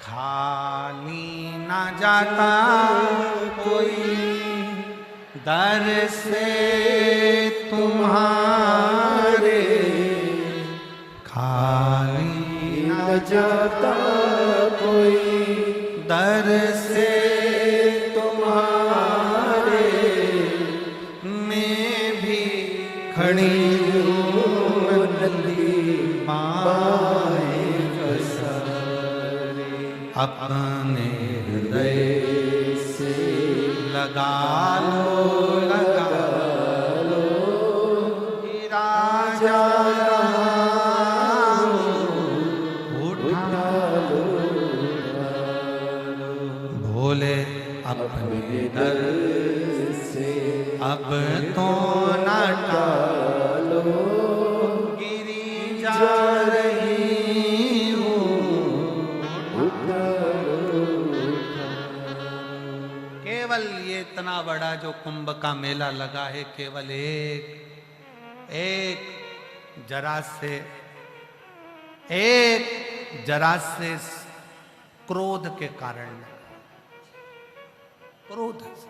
खाली ना जाता कोई दर से तुम्हारे, खाली ना जाता कोई दर से तुम्हारे, मैं भी खड़ी हूँ नदी बाएं अपने हृदय से लगा लो, लगा लो, राजा उठा लो, भोले अपने दर से अब तो न टालो, गिरी जा रही केवल ये इतना बड़ा जो कुंभ का मेला लगा है, केवल एक जरा से क्रोध के कारण, क्रोध से।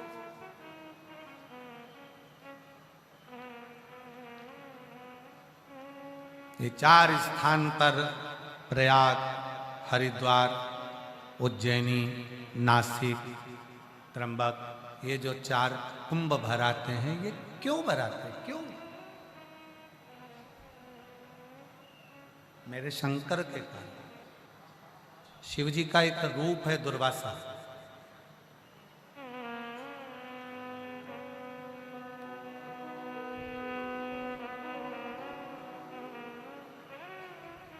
ये 4 स्थान पर, प्रयाग, हरिद्वार, उज्जैनी, नासिक, त्र्यंबक, ये जो 4 कुंभ भराते हैं, ये क्यों भराते हैं? क्यों? मेरे शंकर के कारण। शिव जी का एक रूप है दुर्वासा,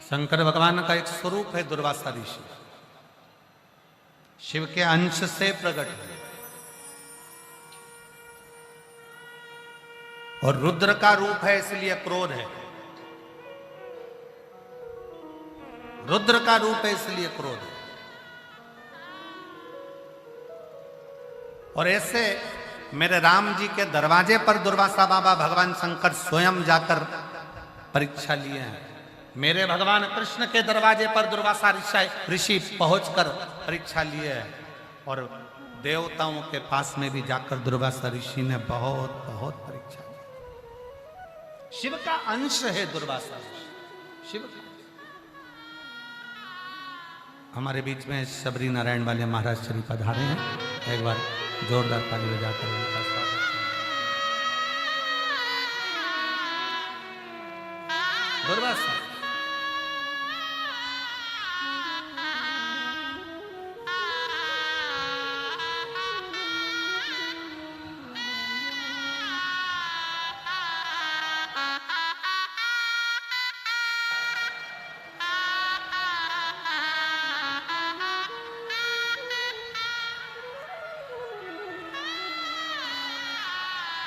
शंकर भगवान का एक स्वरूप है दुर्वासा ऋषि, शिव के अंश से प्रकट हुए। और रुद्र का रूप है, इसलिए क्रोध है। रुद्र का रूप है, इसलिए क्रोध है। और ऐसे मेरे राम जी के दरवाजे पर दुर्वासा बाबा भगवान शंकर स्वयं जाकर परीक्षा लिए हैं। मेरे भगवान कृष्ण के दरवाजे पर दुर्वासा ऋषि पहुंचकर परीक्षा लिए है। और देवताओं के पास में भी जाकर दुर्वासा ऋषि ने बहुत बहुत परीक्षा ली। शिव का अंश है दुर्वासा ऋषि, शिव का। हमारे बीच में शबरी नारायण वाले महाराज श्री पधारे हैं। एक बार जोरदार ताली बजाकर उनका स्वागत है। दुर्वासा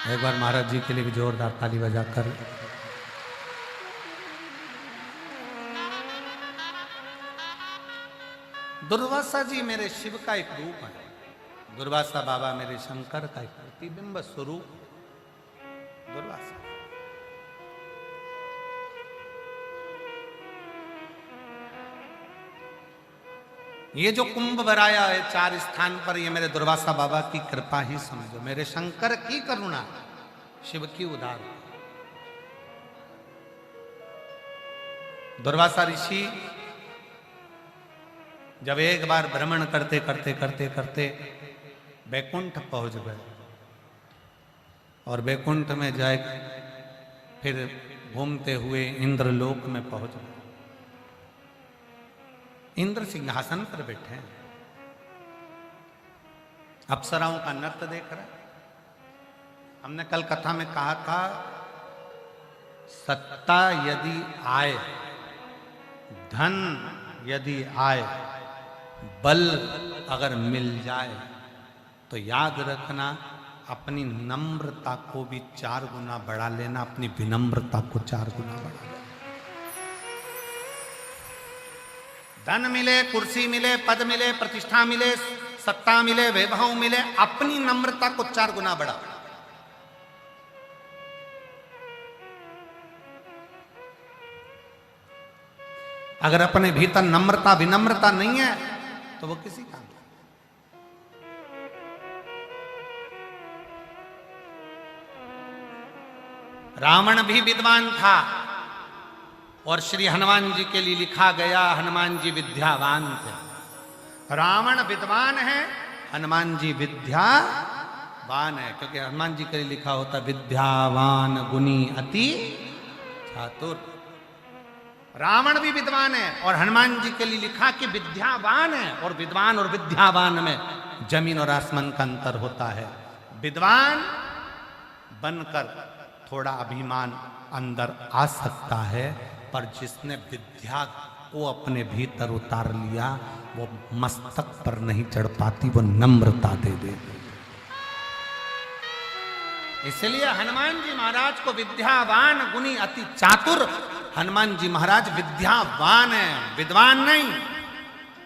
एक बार महाराज जी के लिए भी जोरदार ताली बजाकर। दुर्वासा जी मेरे शिव का एक रूप है। दुर्वासा बाबा मेरे शंकर का एक प्रतिबिंब स्वरूप। दुर्वासा ये जो कुंभ भराया है 4 स्थान पर, ये मेरे दुर्वासा बाबा की कृपा ही समझो, मेरे शंकर की करुणा, शिव की उदार। दुर्वासा ऋषि जब एक बार भ्रमण करते करते करते करते बैकुंठ पहुंच गए और बैकुंठ में जाए फिर घूमते हुए इंद्रलोक में पहुंच गए। इंद्र सिंहासन पर बैठे हैं, अप्सराओं का नृत्य देख रहे। हमने कल कथा में कहा था, सत्ता यदि आए, धन यदि आए, बल अगर मिल जाए तो याद रखना अपनी नम्रता को भी 4 गुना बढ़ा लेना, अपनी विनम्रता को 4 गुना बढ़ा लेना। धन मिले, कुर्सी मिले, पद मिले, प्रतिष्ठा मिले, सत्ता मिले, वैभव मिले, अपनी नम्रता को 4 गुना बढ़ा। अगर अपने भीतर नम्रता विनम्रता नहीं है तो वो किसी काम का। रावण भी विद्वान था और श्री हनुमान जी के लिए लिखा गया हनुमान जी विद्यावान थे। रावण विद्वान है, हनुमान जी विद्यावान है, क्योंकि हनुमान जी के लिए लिखा होता विद्यावान गुणी अति चातुर। रावण भी विद्वान है और हनुमान जी के लिए लिखा कि विद्यावान है, और विद्वान और विद्यावान में जमीन और आसमान का अंतर होता है। विद्वान बनकर थोड़ा अभिमान अंदर आ सकता है, पर जिसने विद्या को अपने भीतर उतार लिया वो मस्तक पर नहीं चढ़ पाती, वो नम्रता दे दे। इसलिए हनुमान जी महाराज को विद्यावान गुणी अति चातुर, हनुमान जी महाराज विद्यावान है, विद्वान नहीं।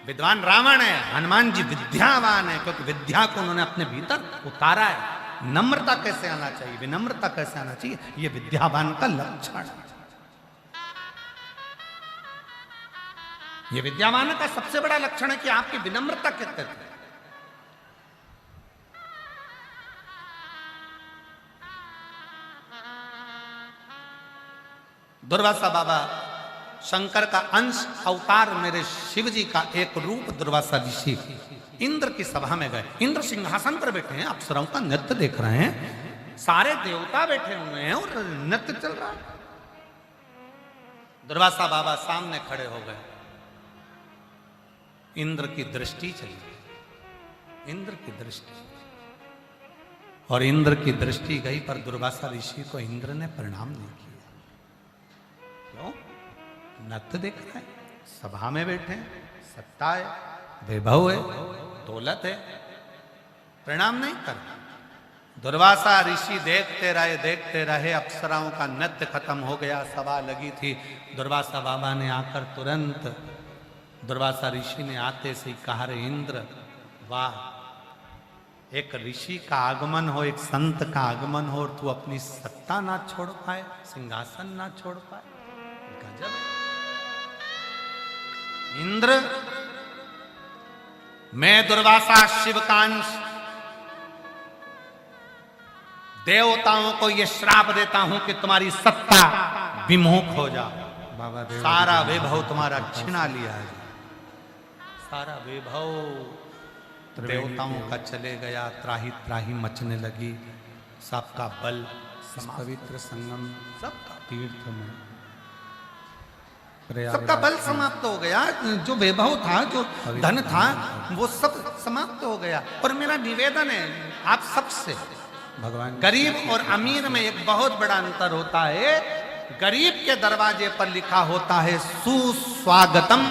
विद्वान रावण है, हनुमान जी विद्यावान है, क्योंकि विद्या को उन्होंने अपने भीतर उतारा है। नम्रता कैसे आना चाहिए, विनम्रता कैसे आना चाहिए, ये विद्यावान का लक्षण है। ये विद्यावान का सबसे बड़ा लक्षण है कि आपकी विनम्रता कहते हैं। दुर्वासा बाबा शंकर का अंश अवतार, मेरे शिव जी का एक रूप दुर्वासा ऋषि इंद्र की सभा में गए। इंद्र सिंहासन पर बैठे हैं, अप्सराओं का नृत्य देख रहे हैं, सारे देवता बैठे हुए हैं और नृत्य चल रहा है। दुर्वासा बाबा सामने खड़े हो गए। इंद्र की दृष्टि चली, इंद्र की दृष्टि, और इंद्र की दृष्टि गई पर दुर्वासा ऋषि को इंद्र ने प्रणाम नहीं किया। क्यों? नृत्य देख रहे हैं, सभा में बैठे हैं, सत्ता है, वैभव है, दौलत है, प्रणाम नहीं कर। दुर्वासा ऋषि देखते रहे, अप्सराओं का नृत्य खत्म हो गया, सभा लगी थी। दुर्वासा बाबा ने आकर तुरंत दुर्वासा ऋषि ने आते से ही कहा, रे इंद्र, वाह, एक ऋषि का आगमन हो, एक संत का आगमन हो और तू अपनी सत्ता ना छोड़ पाए, सिंहासन ना छोड़ पाए, गजब है। इंद्र, मैं दुर्वासा शिव का अंश, देवताओं को यह श्राप देता हूं कि तुम्हारी सत्ता विमुख हो जा, सारा वैभव तुम्हारा छिना लिया है, सारा वैभव देवताओं का चले गया, त्राही त्राही मचने लगी, सबका बल, पवित्र संगम, सबका तीर्थ में सबका बल समाप्त हो गया। जो वैभव था, जो धन था, वो सब समाप्त हो गया। और मेरा निवेदन है आप सबसे, भगवान, गरीब और अमीर में एक बहुत बड़ा अंतर होता है। गरीब के दरवाजे पर लिखा होता है सुस्वागतम,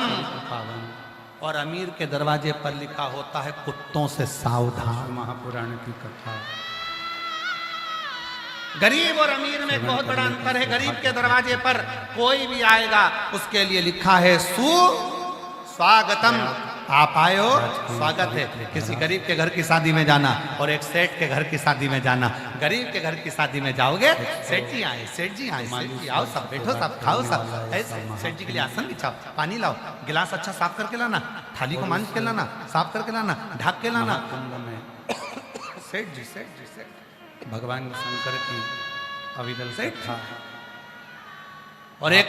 और अमीर के दरवाजे पर लिखा होता है कुत्तों से सावधान। महापुराण की कथा। गरीब और अमीर में एक बहुत बड़ा अंतर है। गरीब के दरवाजे पर कोई भी आएगा, उसके लिए लिखा है सुस्वागतम, आप आए हो, स्वागत है। किसी गरीब के घर की शादी में जाना और एक सेठ के घर की शादी में जाना, गरीब के घर की शादी में जाओगे, सेठ जी आए, सेठ जी आए, सेठ जी आओ, सब बैठो, सब खाओ, सब ऐसे, सेठ जी के लिए आसन बिछाओ, पानी लाओ, गिलास अच्छा साफ करके लाना, थाली को मांझ के लाना, साफ करके लाना, ढक के लाना। सेठ जी, सेठ जी, सेठ, भगवान शंकर की अविरल सेठ था। और एक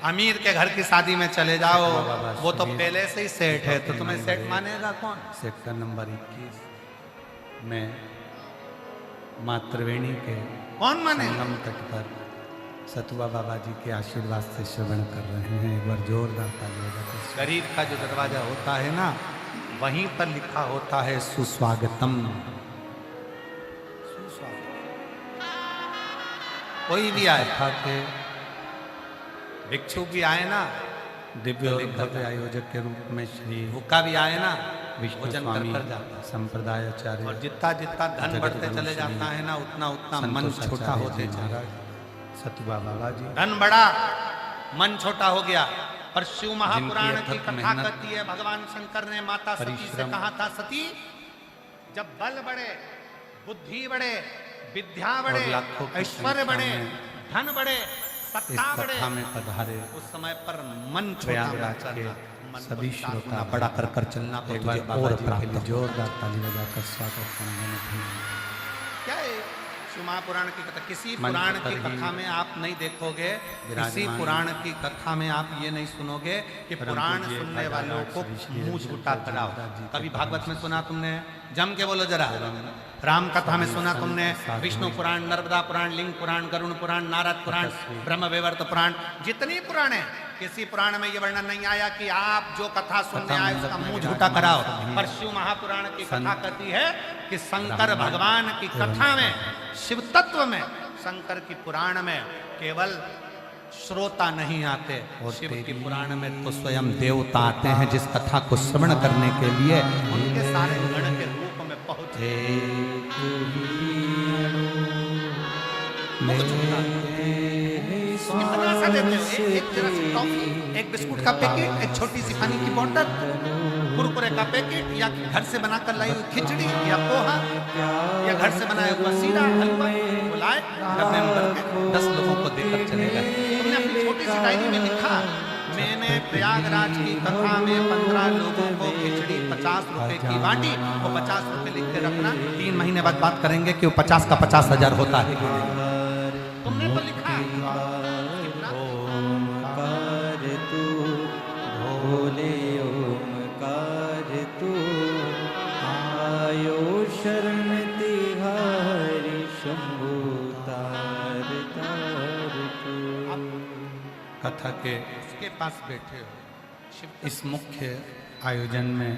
अमीर के घर की शादी में चले जाओ, वो तो पहले से ही सेठ है, तो तुम्हें सेठ मानेगा कौन? सेक्टर नंबर 21 में माँ त्रिवेणी के कौन माने? संगम तट पर सतुआ बाबा जी के आशीर्वाद से श्रवण कर रहे हैं। एक बार जोरदार तालियां। गरीब का जो दरवाजा होता है ना, वहीं पर लिखा होता है सुस्वागतम। कोई भी आए, के भिक्षु भी आए ना, दिव्य भव्य आयोजक के रूप में श्री हुक्का भी आए ना, विष्णु भोजन स्वामी कर जाता है। संप्रदाय आचार्य और जितना जितना धन जगत बढ़ते गुरु चले श्री जाता है ना, उतना उतना मन संतोष छोटा आचार्य होते जी चला। महाराज सतुबा बाबा जी धन बढ़ा, मन छोटा हो गया। पर शिव महापुराण जिनकी की अथक कथा मेहनत, कहती है, भगवान शंकर ने माता सती से परिश्रम, कहा था, सती जब बल बढ़े, बुद्धि बढ़े, विद्या और बढ़े, लाखों की ऐश्वर्य संख्या बढ़े, में धन बढ़े, इस सत्ता बढ़े, कथा में पधारे उस समय पर मन छोटा प्रयागराज होना के चलना, मन सभी को 50 श्रोता गुना बड़ा कर कर चलना तो एक बार तुझे बाबा और जी के प्राप्त लिए होगा। जोरदार ताली बजाकर स्वागत करने में क्या है शिव महापुराण की कथा? किसी मंच पुराण पर की ही कथा में आप नहीं देखोगे, किसी विराजमान पुराण की कथा में आप ये नहीं सुनोगे कि परम पुराण पूज्य सुनने राजा वालों को श्री श्री मुंह रविशंकर झूठा जी कराओ। महाराज जी के कभी परम भागवत में शिष्य। सुना तुमने? जम के बोलो जरा। राम कथा में सुना तुमने? साधु विष्णु पुराण, नर्मदा पुराण, लिंग पुराण, गरुण पुराण, नारद पुराण, ब्रह्म वैवर्त पुराण, जितनी पुराण है, किसी पुराण में ये वर्णन नहीं आया कि आप जो कथा सुनने आए उसका मुंह झूठा कराओ। पर शिव महापुराण की कथा कहती है कि शंकर भगवान की कथा में, शिव तत्व में, शंकर की पुराण में केवल श्रोता नहीं आते, और शिव की पुराण में तो स्वयं देवता आते हैं जिस कथा को श्रवण करने के लिए उनके सारे गण के रूप में पहुंचे। इतना सा देते हो, एक जरा सी टॉफी, एक बिस्कुट का पैकेट, एक छोटी सी पानी की बोतल, कुरकुरे का पैकेट, या घर से बनाकर लाई हुई खिचड़ी या पोहा, या घर से बनाया हुआ सीरा हलवा बुलाए डब्बे में भर के 10 लोगों को देकर चले गए। तुमने अपनी छोटी सी डायरी में लिखा, मैंने प्रयागराज की कथा में 15 लोगों को खिचड़ी 50 रुपए की बांटी, वो 50 रुपए लिख के रखना, 3 महीने बाद बात करेंगे कि वो 50 का 50,000 होता है कि नहीं। तुमने तो लिखा ओमकार तू भोले, ओमकार तू आयो शरण तिहारी, शंभु तार तार तू। कथा के उसके पास बैठे हो, शिव इस मुख्य आयोजन में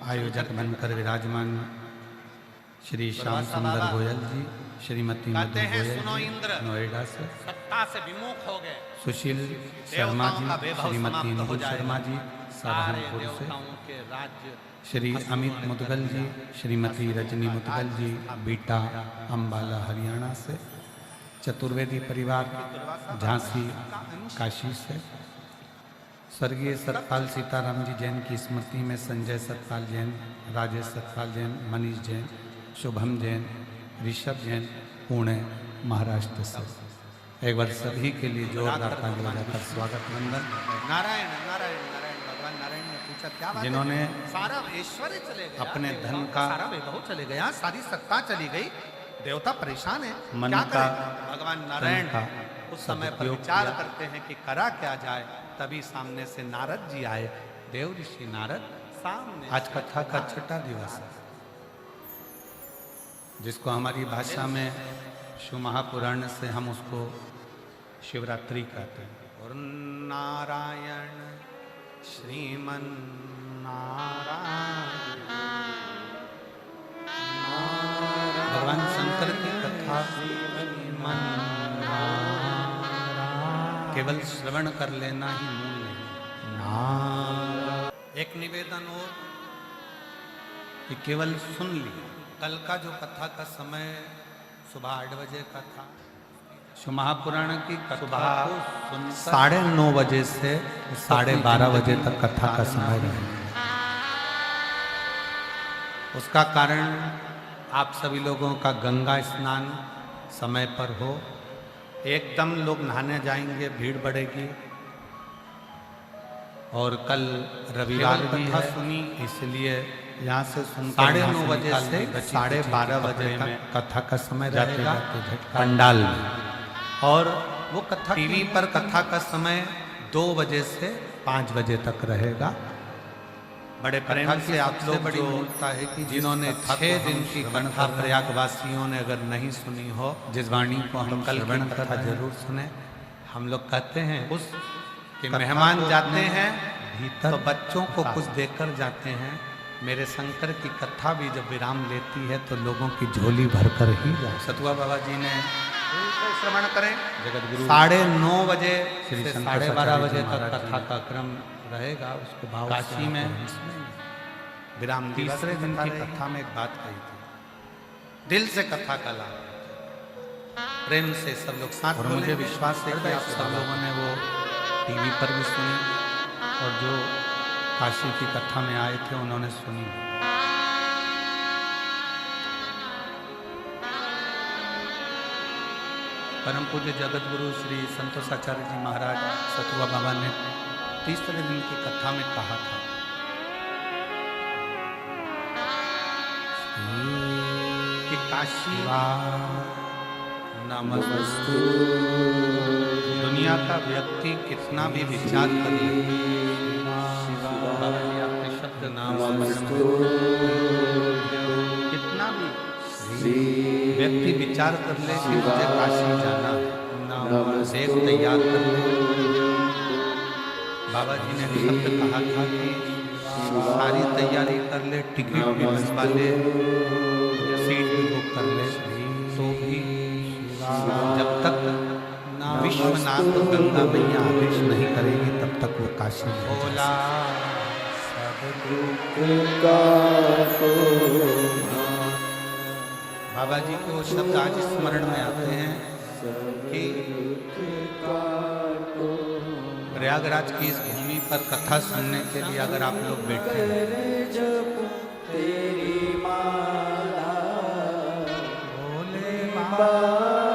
आयोजक बनकर विराजमान श्री श्याम सुंदर गोयल जी, श्रीमती मधु कहते हैं, गोयल सुनो जी, इंद्र, नोएडा से सत्ता से विमुख हो गए, सुशील शर्मा देवताओं का जी, वैभव श्रीमती समाप्त हो इंदु जाएगा। शर्मा जी सारे सहारनपुर से, देवताओं के राज्य श्री अमित मुदगल जी, श्रीमती रजनी मुदगल जी, बीटा अम्बाला हरियाणा से, चतुर्वेदी परिवार झांसी काशी से, स्वर्गीय सतपाल सीताराम जी जैन की स्मृति में संजय सतपाल जैन, राजेश सतपाल जैन, मनीष जैन, शुभम जैन, ऋषभ जैन, पुणे महाराष्ट्र से। एक बार सभी के लिए जोरदार ताली बजाकर स्वागत वंदन। नारायण नारायण नारायण। भगवान नारायण ने पूछा, क्या बात जिन्होंने है? सारा ऐश्वर्य चले गया, अपने धन देवताओं का, सारा वैभव चले गया, सारी सत्ता चली गई, देवता परेशान है, मन क्या का, करें? भगवान नारायण का उस समय पर सदुपयोग विचार किया। करते हैं कि करा क्या जाए। तभी सामने से नारद जी आए, देव ऋषि नारद सामने। आज कथा का छठा दिवस है, जिसको हमारी भाषा में शिव महापुराण से हम उसको शिवरात्रि कहते हैं। और नारायण श्रीमन नारायण, भगवान शंकर की कथा श्रीमन केवल श्रवण कर लेना ही मूल नहीं, नारायण। एक निवेदन और कि केवल सुन ली। कल का जो कथा का समय सुबह 8 बजे का था, शिव महापुराण की कथा को सुनकर 9:30 बजे से 12:30 बजे तक कथा का समय रहे। उसका कारण आप सभी लोगों का गंगा स्नान समय पर हो। एकदम लोग नहाने जाएंगे, भीड़ बढ़ेगी। और कल रविवार भी है, सुनी, इसलिए यहाँ से सुन 9:30 बजे से 12:30 बजे में तक कथा का समय जाते रहेगा जाते झटका पंडाल में। और वो कथा टीवी पर कथा का समय 2 बजे से 5 बजे तक रहेगा। बड़े प्रेम से आप लोग बड़ी जो मूर्खता है कि जिन्होंने जिस कथा 6 को दिन हम की श्रवण कथा कर रहे हैं, प्रयागवासियों ने अगर नहीं सुनी हो, जिस वाणी को हम कल की श्रवण कथा कथा जरूर जरूर सुने। हम लोग कहते हैं उस कि कथा मेहमान को जाते अपने हैं भीतर तो बच्चों को रखा। कुछ देकर जाते हैं। मेरे शंकर की कथा भी जब विराम लेती है तो लोगों की झोली भरकर ही जाए। सतुआ बाबा जी ने श्रवण करें। जगत गुरु 9:30 बजे श्री से शंकर 12:30 बजे तक महाराज जी कथा का क्रम रहेगा। उसको भाव से काशी में आप सुनेंगे। विराम दिवस तीसरे दिन की कथा कथा में एक बात कही थी, दिल से कथा का लाभ, प्रेम से सब लोग साथ और बोले। मुझे विश्वास है कि आप सब लोगों ने वो टीवी पर भी सुनी और जो काशी की कथा में आए थे उन्होंने सुनी। परम पूज्य जगत गुरु श्री संतोषाचार्य जी महाराज सतुआ बाबा ने तीसरे दिन की कथा में कहा था कि काशी नमस्तु, दुनिया का व्यक्ति कितना भी विचार कर ले, बाबा जी आपके शब्द नमस्तु, कितना भी व्यक्ति विचार कर ले कि मुझे काशी जाना है, देश तैयार कर ले। बाबा जी ने शब्द कहा था कि सारी तैयारी कर ले, टिकट भी बनवा ले, सीट भी बुक कर ले, तो भी जब तक विश्वनाथ गंगा मैया आदेश नहीं करेगी तब तक वो काशी नहीं बोला। बाबा जी के वो शब्द आज स्मरण में आते हैं कि प्रयागराज की इस भूमि पर कथा सुनने के लिए अगर आप लोग बैठे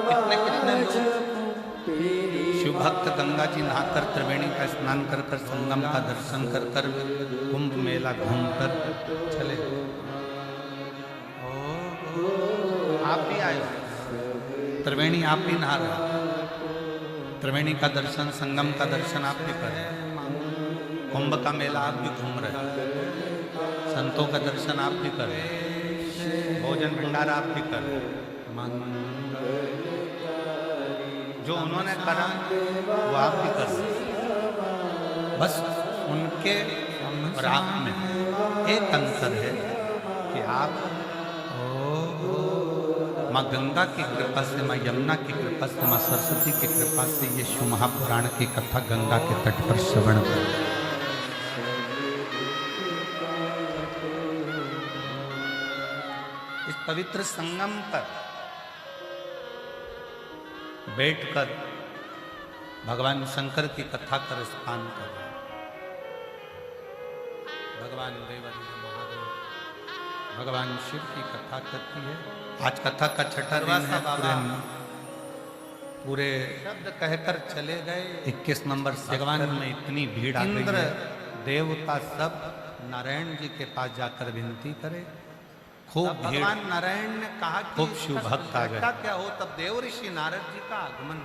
कितने कितने लोग शिव भक्त गंगा जी नहाकर त्रिवेणी का स्नान कर कर संगम का दर्शन कर कर कुंभ मेला घूम कर चले। आप भी आए, त्रिवेणी आप भी नहा रहे, त्रिवेणी का दर्शन संगम का दर्शन आप भी कर रहे, कुंभ का मेला आप भी घूम रहे, संतों का दर्शन आप भी कर रहे, भोजन भंडारा आप भी कर रहे। जो उन्होंने करा वो आप भी कर रहे। बस उनके और आप में एक अंतर है कि आप माँ गंगा की कृपा से, माँ यमुना की कृपा से, माँ सरस्वती की कृपा से ये शिव महापुराण की कथा गंगा के तट पर श्रवण कर। इस पवित्र संगम पर बैठकर भगवान शंकर की कथा का रसपान कर रहे, भगवान देवादिदेव महादेव भगवान शिव की कथा करती है। आज कथा का छठा दिन है, पूरे शब्द कहकर चले गए। 21 नंबर भगवान में इतनी भीड़ आ गई है, देवता सब नारायण जी के पास जाकर विनती करे। खूब भगवान नारायण ने कहा कि खूब शिव भक्त आ गए, क्या हो, तब देव ऋषि नारद जी का आगमन।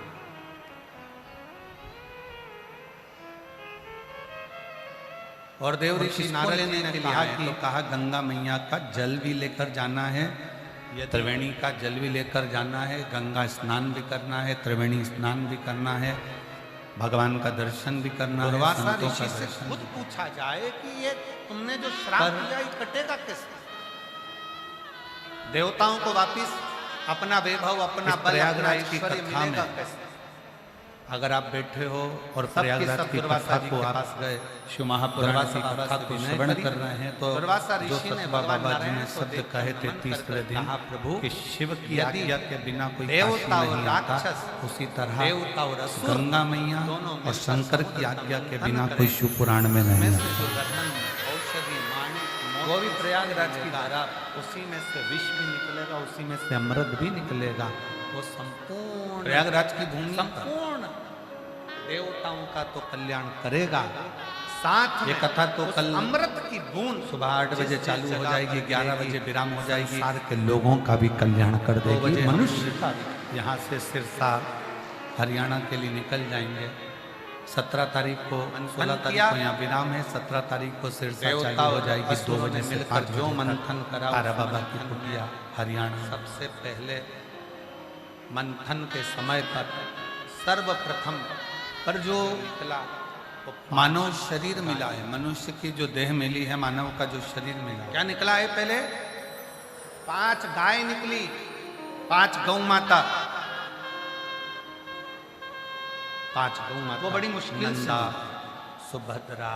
और देव ऋषि नारद जी ने कहा गंगा मैया का जल भी लेकर जाना है, त्रिवेणी का जल भी लेकर जाना है, गंगा स्नान भी करना है, त्रिवेणी स्नान भी करना है, भगवान का दर्शन भी करना है। दुर्वासा ऋषि से खुद पूछा जाए कि ये तुमने जो श्राप दिया ये कटेगा कैसे? देवताओं को वापिस अपना वैभव, अपना प्रयागराज की कथा में कैसे? अगर आप बैठे हो और प्रयागराज की कथा को आप गए, शिव महापुराण की कथा को श्रवण कर रहे हैं, तो जो सतबा बाबा जी ने शब्द कहे थे तीसरे दिन प्रभु कि शिव की आज्ञा के बिना कोई काशी नहीं आता, उसी तरह गंगा मैया और शंकर की आज्ञा के बिना कोई शिव पुराण में नहीं आता। वो भी प्रयागराज की धारा, उसी में से विष भी निकलेगा, उसी में से अमृत भी निकलेगा। वो संपूर्ण प्रयागराज की भूमि संपूर्ण देवताओं का तो कल्याण करेगा, साथ ये कथा तो कल अमृत की बूंद सुबह 8 बजे चालू हो जाएगी, 11 बजे विराम हो जाएगी, संसार के लोगों का भी कल्याण कर देगी, मनुष्य का भी। यहाँ से सिरसा हरियाणा के लिए निकल जाएंगे। 17 तारीख को, 16 तारीख को यहाँ विराम है, 17 तारीख को सिरसा चालू हो जाएगी, 2 बजे मिलकर जो मंथन करा तारा बाबा की कुटिया हरियाणा। सबसे पहले मंथन के समय पर सर्वप्रथम पर जो निकला मानव शरीर मिला है, मनुष्य की जो देह मिली है, मानव का जो शरीर मिला, क्या निकला है? पहले 5 गाय निकली, 5 गौ माता, 5 गौ माता, वो बड़ी मुश्किल से, सुभद्रा,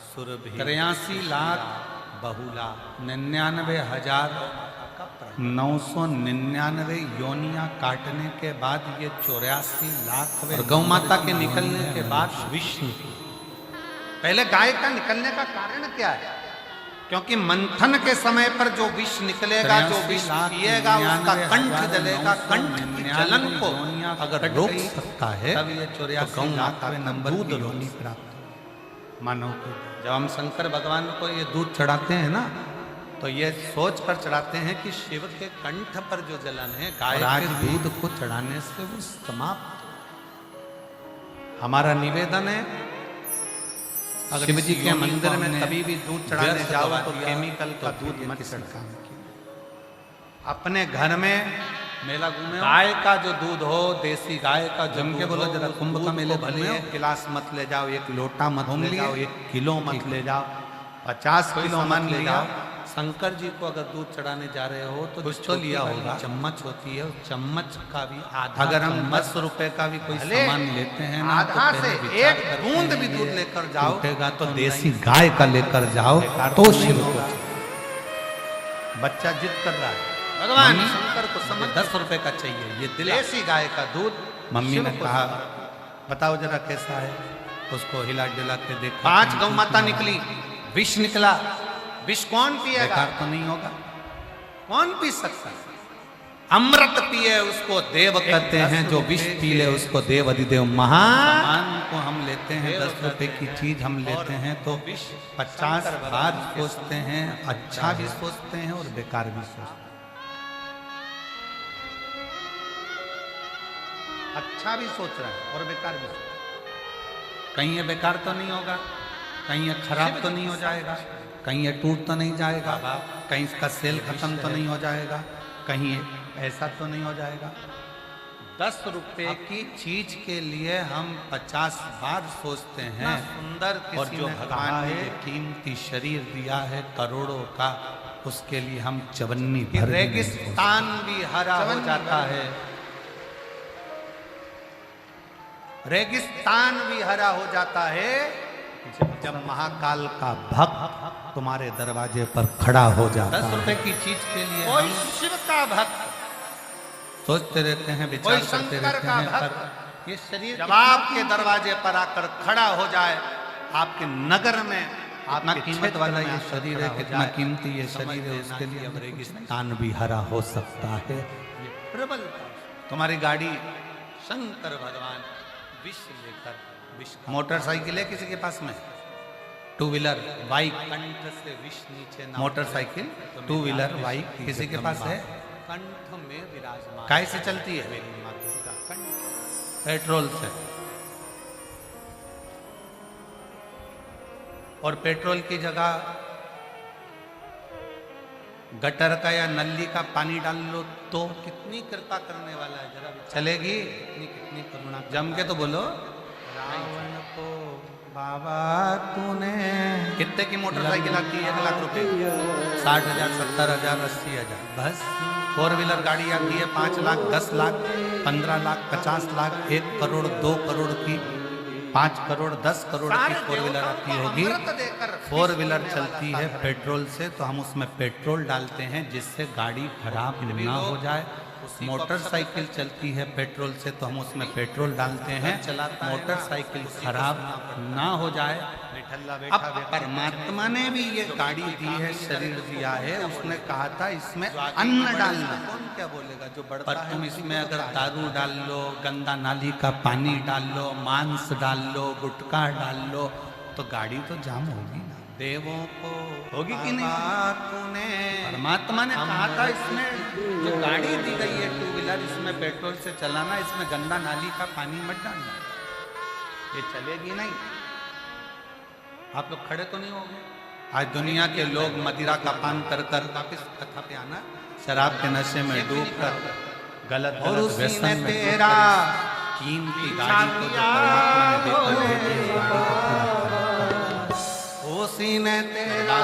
सुरभि, 83 लाख बहुला 99,999 योनियां काटने के बाद ये 84 लाख गौ माता के निकलने के बाद विष्णु। पहले गाय का निकलने का कारण क्या है? क्योंकि मंथन के समय पर जो विष निकलेगा, जो विष पिएगा, उसका कंठ जलेगा। कंठ की जलन को अगर रोक सकता है तब ये 84 लाख नंबर दूध की योनि प्राप्त मानव को। जब हम शंकर भगवान को ये दूध चढ़ाते हैं ना, तो ये सोच कर चढ़ाते हैं कि शिव के कंठ पर जो जलन है गाय के दूध को चढ़ाने से वो समाप्त। हमारा निवेदन है, अगर शिव जी के मंदिर में कभी भी दूध चढ़ाने जाओ तो केमिकल का दूध मत चढ़ाओ। अपने घर में मेला घूमे, गाय का जो दूध हो, देसी गाय का जम के बोलो जरा, कुंभ का मेले भले एक गिलास मत ले जाओ, एक लोटा मत ले जाओ, 1 किलो मत ले जाओ, 50 किलो मत ले जाओ। शंकर जी को अगर दूध चढ़ाने जा रहे हो तो कुछ तो लिया होगा, चम्मच होती है, उस चम्मच का भी आधा। अगर हम 10 रुपए का भी कोई सामान लेते हैं ना, आधा से एक बूंद भी दूध लेकर जाओ, तो देसी गाय का लेकर जाओ तो शिव को। बच्चा जिद कर रहा है, भगवान शंकर को समझ 10 रुपए का चाहिए, ये दिला। देसी गाय का दूध। मम्मी ने कहा बताओ जरा कैसा है, उसको हिला डुला के देखा। 5 गौ माता निकली, विष निकला। विष कौन पिएगा? बेकार तो नहीं होगा, कौन पी सकता है? अमृत पिए उसको देव कहते हैं, जो विष पी ले उसको देव अधिदेव महान को हम लेते हैं। 10 रुपए की चीज हम लेते हैं तो 50 बार सोचते हैं, अच्छा भी सोचते हैं और बेकार भी सोचते हैं। अच्छा भी सोच रहा है और बेकार भी सोच रहा है। कहीं ये बेकार तो नहीं होगा, कहीं ये खराब तो नहीं हो जाएगा, कहीं ये टूट तो नहीं जाएगा, कहीं इसका सेल खत्म तो नहीं हो जाएगा, कहीं ऐसा तो नहीं हो जाएगा। 10 रुपए की चीज के लिए हम 50 बार सोचते हैं। सुंदर और जो भगवान ने कीमती शरीर दिया है करोड़ों का, उसके लिए हम चवन्नी भर रेगिस्तान भी हरा हो जाता है, रेगिस्तान भी हरा हो जाता है जब महाकाल का भक्त तुम्हारे दरवाजे पर खड़ा हो जाता है। 10 रुपए की चीज के लिए कोई शिव का भक्त सोचते रहते हैं, विचार करते रहते हैं, पर ये शरीर जब आपके दरवाजे पर आकर खड़ा हो जाए, आपके नगर में अपना कीमत वाला ये शरीर है, कितना कीमती ये शरीर है, उसके लिए रेगिस्तान भी हरा हो सकता है। प्रबल तुम्हारी गाड़ी शंकर भगवान विष लेकर, मोटरसाइकिल है किसी के पास में, 2 व्हीलर बाइक, कंठ से विष नीचे ना मोटरसाइकिल 2 व्हीलर बाइक किसी के पास है, कंठ में विराजमान। कैसे चलती है? पेट्रोल से। और पेट्रोल की जगह गटर का या नली का पानी डाल लो तो कितनी कृपा करने वाला है, जरा चलेगी? कितनी करुणा। जम के तो बोलो, रावण को बाबा तूने। कितने की मोटरसाइकिल आती है? 1 लाख रुपए, 60,000, 70,000, 80,000 बस। 4 व्हीलर गाड़ी आती है 5 लाख, 10 लाख, 15 लाख, 50 लाख, 1 करोड़, 2 करोड़ की, 5 करोड़, 10 करोड़ की 4 व्हीलर आती होगी। 4 व्हीलर चलती है पेट्रोल से, तो हम उसमें पेट्रोल डालते हैं जिससे गाड़ी खराब ना हो जाए। मोटरसाइकिल चलती है पेट्रोल से, तो हम उसमें पेट्रोल डालते हैं, मोटरसाइकिल खराब ना हो जाए। अब परमात्मा ने भी ये गाड़ी दी है, शरीर दिया है, उसने कहा था इसमें अन्न डालना। कौन क्या बोलेगा जो बढ़ता पर तुम इसमें अगर दारू डाल लो, गंदा नाली का पानी डाल लो, मांस डाल लो, गुटखा डाल लो, तो गाड़ी तो जाम होगी ना। देवों को होगी कि नहीं? तूने परमात्मा ने कहा था इसमें जो गाड़ी दी गई है 2 व्हीलर, इसमें पेट्रोल से चलाना, इसमें गंदा नाली का पानी मत डालना, ये चलेगी नहीं। आप लोग खड़े तो नहीं हो गए? आज दुनिया के लोग मदिरा का पान कर कर, वापिस कथा पे आना, शराब के नशे में डूब कर गलत व्यसन में तेरा कीमती गाड़ी को जो परमात्मा ने देकर भेजी, उसी ने तेरा।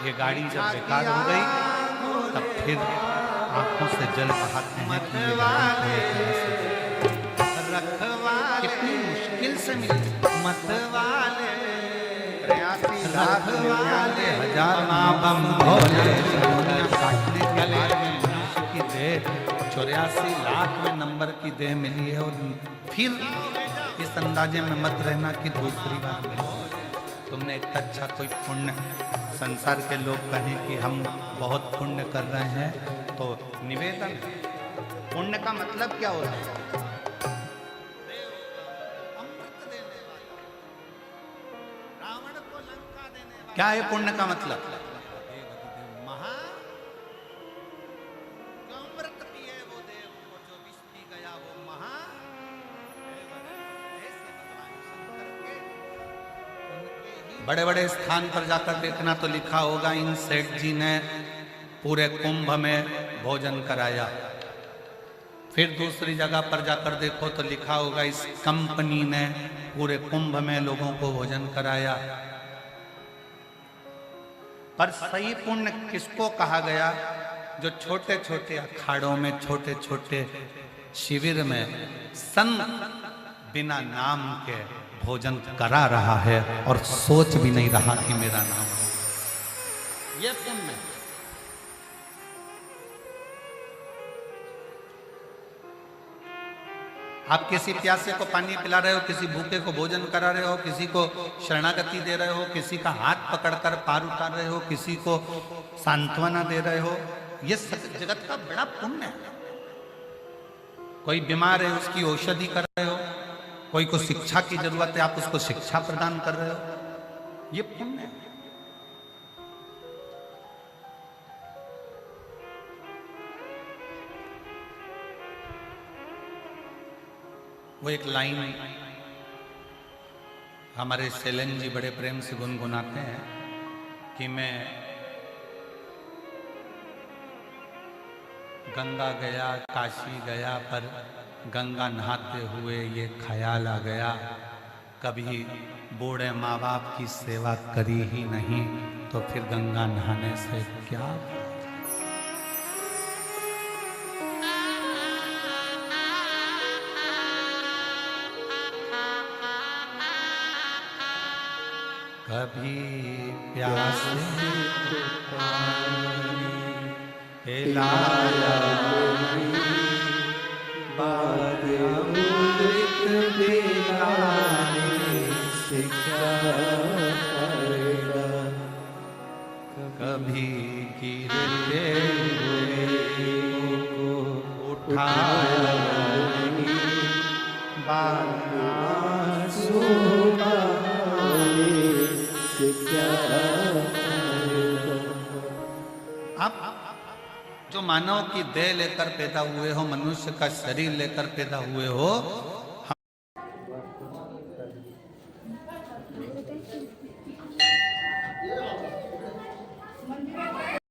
ये गाड़ी जब बेकार हो गई तब फिर आंखों से जल बहाते हैं कि ये गाड़ी कितनी मुश्किल से मिली। मतवाले लाख निन्यानवे हजार नाम भोले, दुनिया काटने के बाद में मनुष्य की देह 84 लाख में नंबर की देह मिली है। और फिर इस अंदाजे में मत रहना कि दूसरी बार मिली। तुमने एक अच्छा कोई पुण्य, संसार के लोग कहें कि हम बहुत पुण्य कर रहे हैं, तो निवेदन, पुण्य का मतलब क्या होता है? क्या है पुण्य का मतलब? महा जो अमृत पिए वो देव, वो जो विष पी गया वो महा। बड़े बड़े स्थान पर जाकर देखना तो लिखा होगा इन सेठ जी ने पूरे कुंभ में भोजन कराया। फिर दूसरी जगह पर जाकर देखो तो लिखा होगा इस कंपनी ने पूरे कुंभ में लोगों को भोजन कराया। पर सही पुण्य किसको कहा गया? जो छोटे छोटे अखाड़ों में, छोटे छोटे शिविर में संत बिना नाम के भोजन करा रहा है और सोच भी नहीं रहा कि मेरा नाम है। ये पुण्य। आप किसी प्यासे को पानी पिला रहे हो, किसी भूखे को भोजन करा रहे हो, किसी को शरणागति दे रहे हो, किसी का हाथ पकड़कर पार उतार रहे हो, किसी को सांत्वना दे रहे हो, ये जगत का बड़ा पुण्य है। कोई बीमार है उसकी औषधि कर रहे हो, कोई को शिक्षा की जरूरत है आप उसको शिक्षा प्रदान कर रहे हो, ये पुण्य है। वो एक लाइन हमारे शैलेंद्र जी बड़े प्रेम से गुनगुनाते हैं कि मैं गंगा गया, काशी गया, पर गंगा नहाते हुए ये ख्याल आ गया, कभी बूढ़े माँ बाप की सेवा करी ही नहीं तो फिर गंगा नहाने से क्या। कभी प्यासे पिलाया बाद अमृत पिलाने से क्या फायदा। कभी गिरते हुए को उठाया बाद आंसू बहाने से क्या फायदा। आप जो मानव की देह लेकर पैदा हुए हो, मनुष्य का शरीर लेकर पैदा हुए हो,